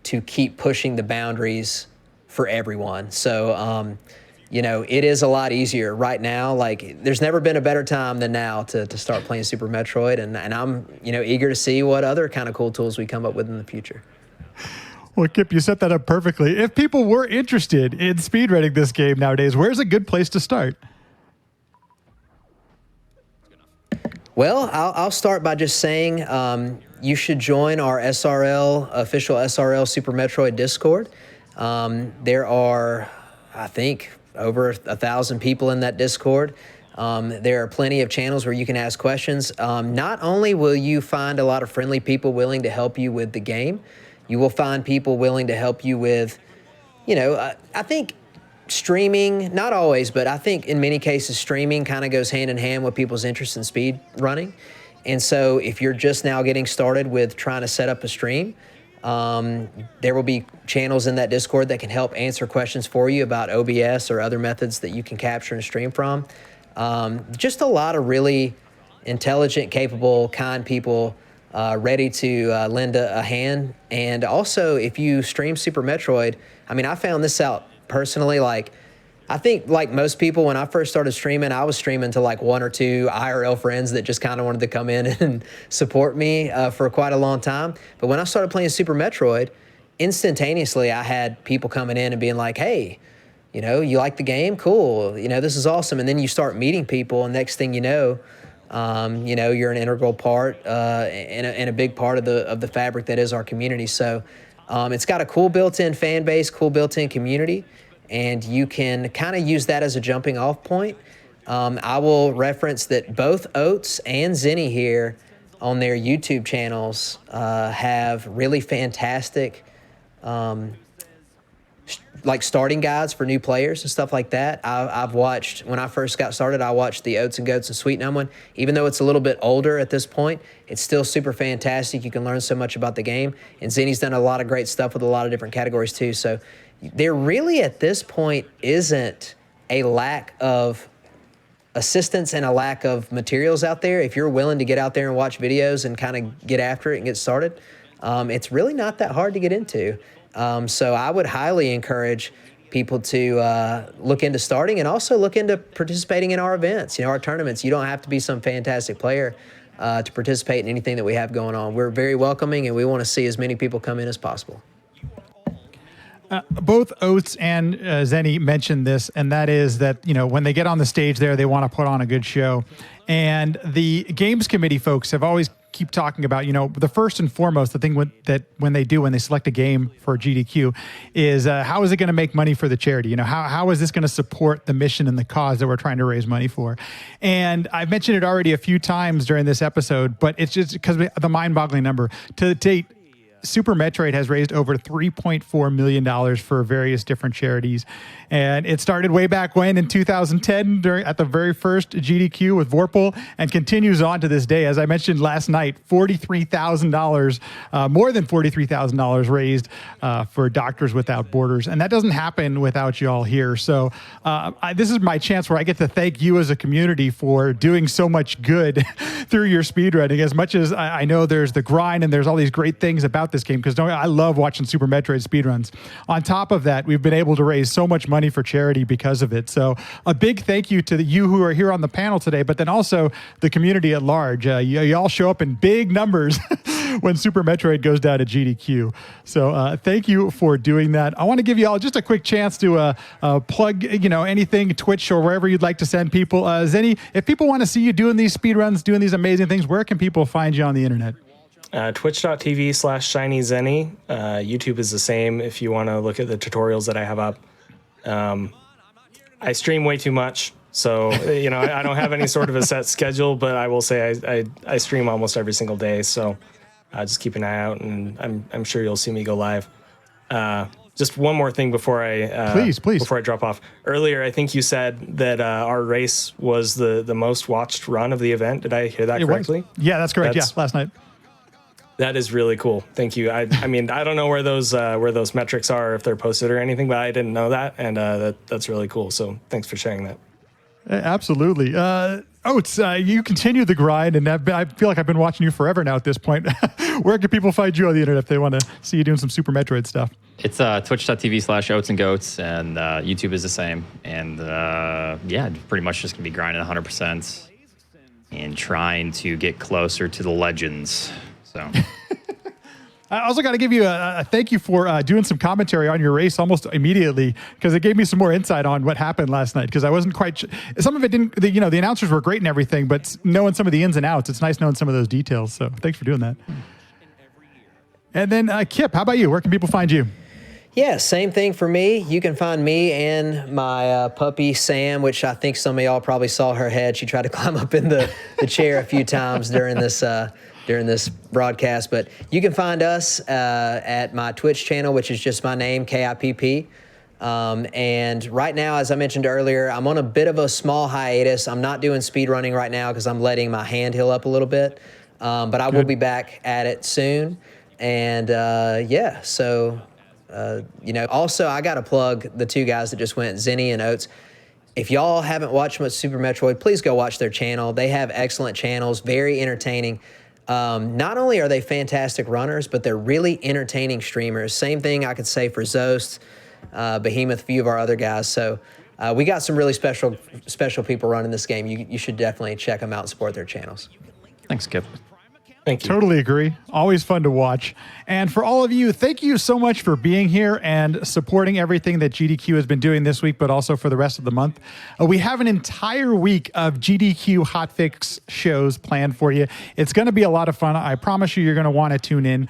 to keep pushing the boundaries for everyone. So, it is a lot easier right now. Like, there's never been a better time than now to start playing Super Metroid, and I'm, eager to see what other kind of cool tools we come up with in the future. Well, Kip, you set that up perfectly. If people were interested in speedrunning this game nowadays, where's a good place to start? Well, I'll start by just saying you should join our official SRL Super Metroid Discord. There are, I think, over 1,000 people in that Discord. There are plenty of channels where you can ask questions. Not only will you find a lot of friendly people willing to help you with the game, you will find people willing to help you with, I think streaming, not always, but I think in many cases streaming kind of goes hand in hand with people's interest in speed running. And so if you're just now getting started with trying to set up a stream, there will be channels in that Discord that can help answer questions for you about OBS or other methods that you can capture and stream from. Just a lot of really intelligent, capable, kind people ready to lend a hand. And also, if you stream Super Metroid, I mean, I found this out personally. Like, I think like most people, when I first started streaming, I was streaming to like 1 or 2 IRL friends that just kind of wanted to come in and support me for quite a long time. But when I started playing Super Metroid, instantaneously I had people coming in and being like, hey, you like the game, cool, this is awesome. And then you start meeting people, and next thing you know, you're an integral part and a big part of the fabric that is our community. So it's got a cool built-in fan base, cool built-in community, and you can kind of use that as a jumping off point. I will reference that both Oats and Zenny here on their YouTube channels have really fantastic like starting guides for new players and stuff like that. I've watched, when I first got started, I watched the Oats and Goats and Sweet Numb one. Even though it's a little bit older at this point, it's still super fantastic. You can learn so much about the game. And Zenny's done a lot of great stuff with a lot of different categories too. So there really at this point isn't a lack of assistance and a lack of materials out there. If you're willing to get out there and watch videos and kind of get after it and get started, it's really not that hard to get into. So I would highly encourage people to look into starting and also look into participating in our events, our tournaments. You don't have to be some fantastic player to participate in anything that we have going on. We're very welcoming, and we want to see as many people come in as possible. Both Oats and Zenny mentioned this, and that is that, when they get on the stage there, they want to put on a good show. And the games committee folks have always keep talking about, the first and foremost, the thing when they select a game for GDQ is how is it going to make money for the charity? How is this going to support the mission and the cause that we're trying to raise money for? And I've mentioned it already a few times during this episode, but it's just because the mind-boggling number. To date, Super Metroid has raised over $3.4 million for various different charities. And it started way back when in 2010 at the very first GDQ with Vorpal, and continues on to this day. As I mentioned last night, $43,000, more than $43,000 raised for Doctors Without Borders. And that doesn't happen without you all here. So this is my chance where I get to thank you as a community for doing so much good through your speedrunning. As much as I know there's the grind and there's all these great things about this game, because I love watching Super Metroid speedruns. On top of that, we've been able to raise so much money for charity because of it. So a big thank you to you who are here on the panel today, but then also the community at large. You all show up in big numbers when Super Metroid goes down to GDQ. So thank you for doing that. I want to give you all just a quick chance to plug, anything, Twitch or wherever you'd like to send people. Zenny, if people want to see you doing these speedruns, doing these amazing things, where can people find you on the internet? Twitch.tv/ShinyZenny. YouTube is the same if you want to look at the tutorials that I have up. I stream way too much, so I don't have any sort of a set schedule, but I will say I stream almost every single day, so just keep an eye out, and I'm sure you'll see me go live. Just one more thing before I please before I drop off. Earlier, I think you said that our race was the most watched run of the event. Did I hear that correctly? Yeah, that's correct. Last night. That is really cool. Thank you. I mean, I don't know where those metrics are, if they're posted or anything, but I didn't know that, and that's really cool. So thanks for sharing that. Absolutely. Oats, you continue the grind, and I feel like I've been watching you forever now at this point. Where can people find you on the internet if they want to see you doing some Super Metroid stuff? It's twitch.tv/oatsandgoats, and YouTube is the same. And pretty much just going to be grinding 100% and trying to get closer to the legends. So I also got to give you a thank you for doing some commentary on your race almost immediately, because it gave me some more insight on what happened last night, because I wasn't quite some of it didn't, the announcers were great and everything, but knowing some of the ins and outs, it's nice knowing some of those details. So thanks for doing that. And then Kip, how about you? Where can people find you? Yeah, same thing for me. You can find me and my puppy, Sam, which I think some of y'all probably saw her head. She tried to climb up in the chair a few times during this broadcast. But you can find us at my Twitch channel, which is just my name, KIPP. And right now, as I mentioned earlier, I'm on a bit of a small hiatus. I'm not doing speedrunning right now because I'm letting my hand heal up a little bit. But I will be back at it soon. And also I got to plug the two guys that just went, Zenny and Oats. If y'all haven't watched much Super Metroid, please go watch their channel. They have excellent channels, very entertaining. Not only are they fantastic runners, but they're really entertaining streamers. Same thing I could say for Zost, Behemoth, a few of our other guys. So we got some really special people running this game. You should definitely check them out and support their channels. Thanks, Kip. Thank you. Totally agree. Always fun to watch. And for all of you, thank you so much for being here and supporting everything that GDQ has been doing this week, but also for the rest of the month. We have an entire week of GDQ hotfix shows planned for you. It's going to be a lot of fun. I promise you're going to want to tune in.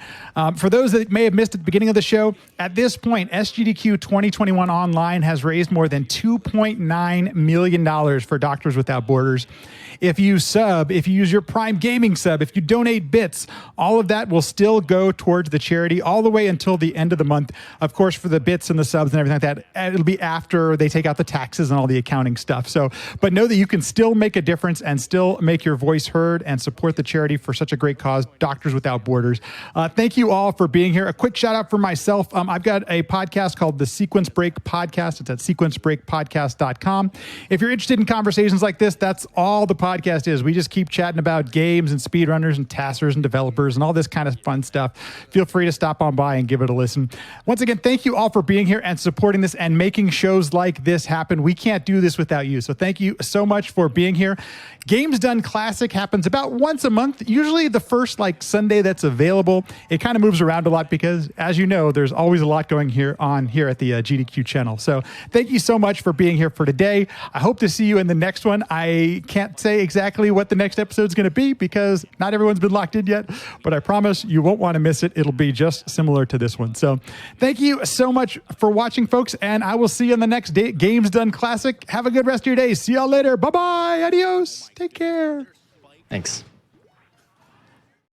For those that may have missed at the beginning of the show, at this point, SGDQ 2021 Online has raised more than $2.9 million for Doctors Without Borders. If you use your Prime Gaming sub, if you donate bits, all of that will still go towards the charity all the way until the end of the month. Of course, for the bits and the subs and everything like that, it'll be after they take out the taxes and all the accounting stuff. So, but know that you can still make a difference and still make your voice heard and support the charity for such a great cause, Doctors Without Borders. Thank you all for being here. A quick shout out for myself. I've got a podcast called the Sequence Break Podcast. It's at sequencebreakpodcast.com. If you're interested in conversations like this, that's all the podcast is. We just keep chatting about games and speedrunners and taskers and developers and all this kind of fun stuff. Feel free to stop on by and give it a listen. Once again, thank you all for being here and supporting this and making shows like this happen. We can't do this without you. So thank you so much for being here. Games Done Classic happens about once a month, usually the first Sunday that's available. It kind of moves around a lot because, as you know, there's always a lot going on here at the GDQ channel. So thank you so much for being here for today. I hope to see you in the next one. I can't say exactly what the next episode's going to be because not everyone's been locked in yet, but I promise you won't want to miss it. It'll be just similar to this one. So thank you so much for watching, folks, and I will see you in the next Games Done Classic. Have a good rest of your day. See y'all later. Bye-bye. Adios. Take care. Thanks.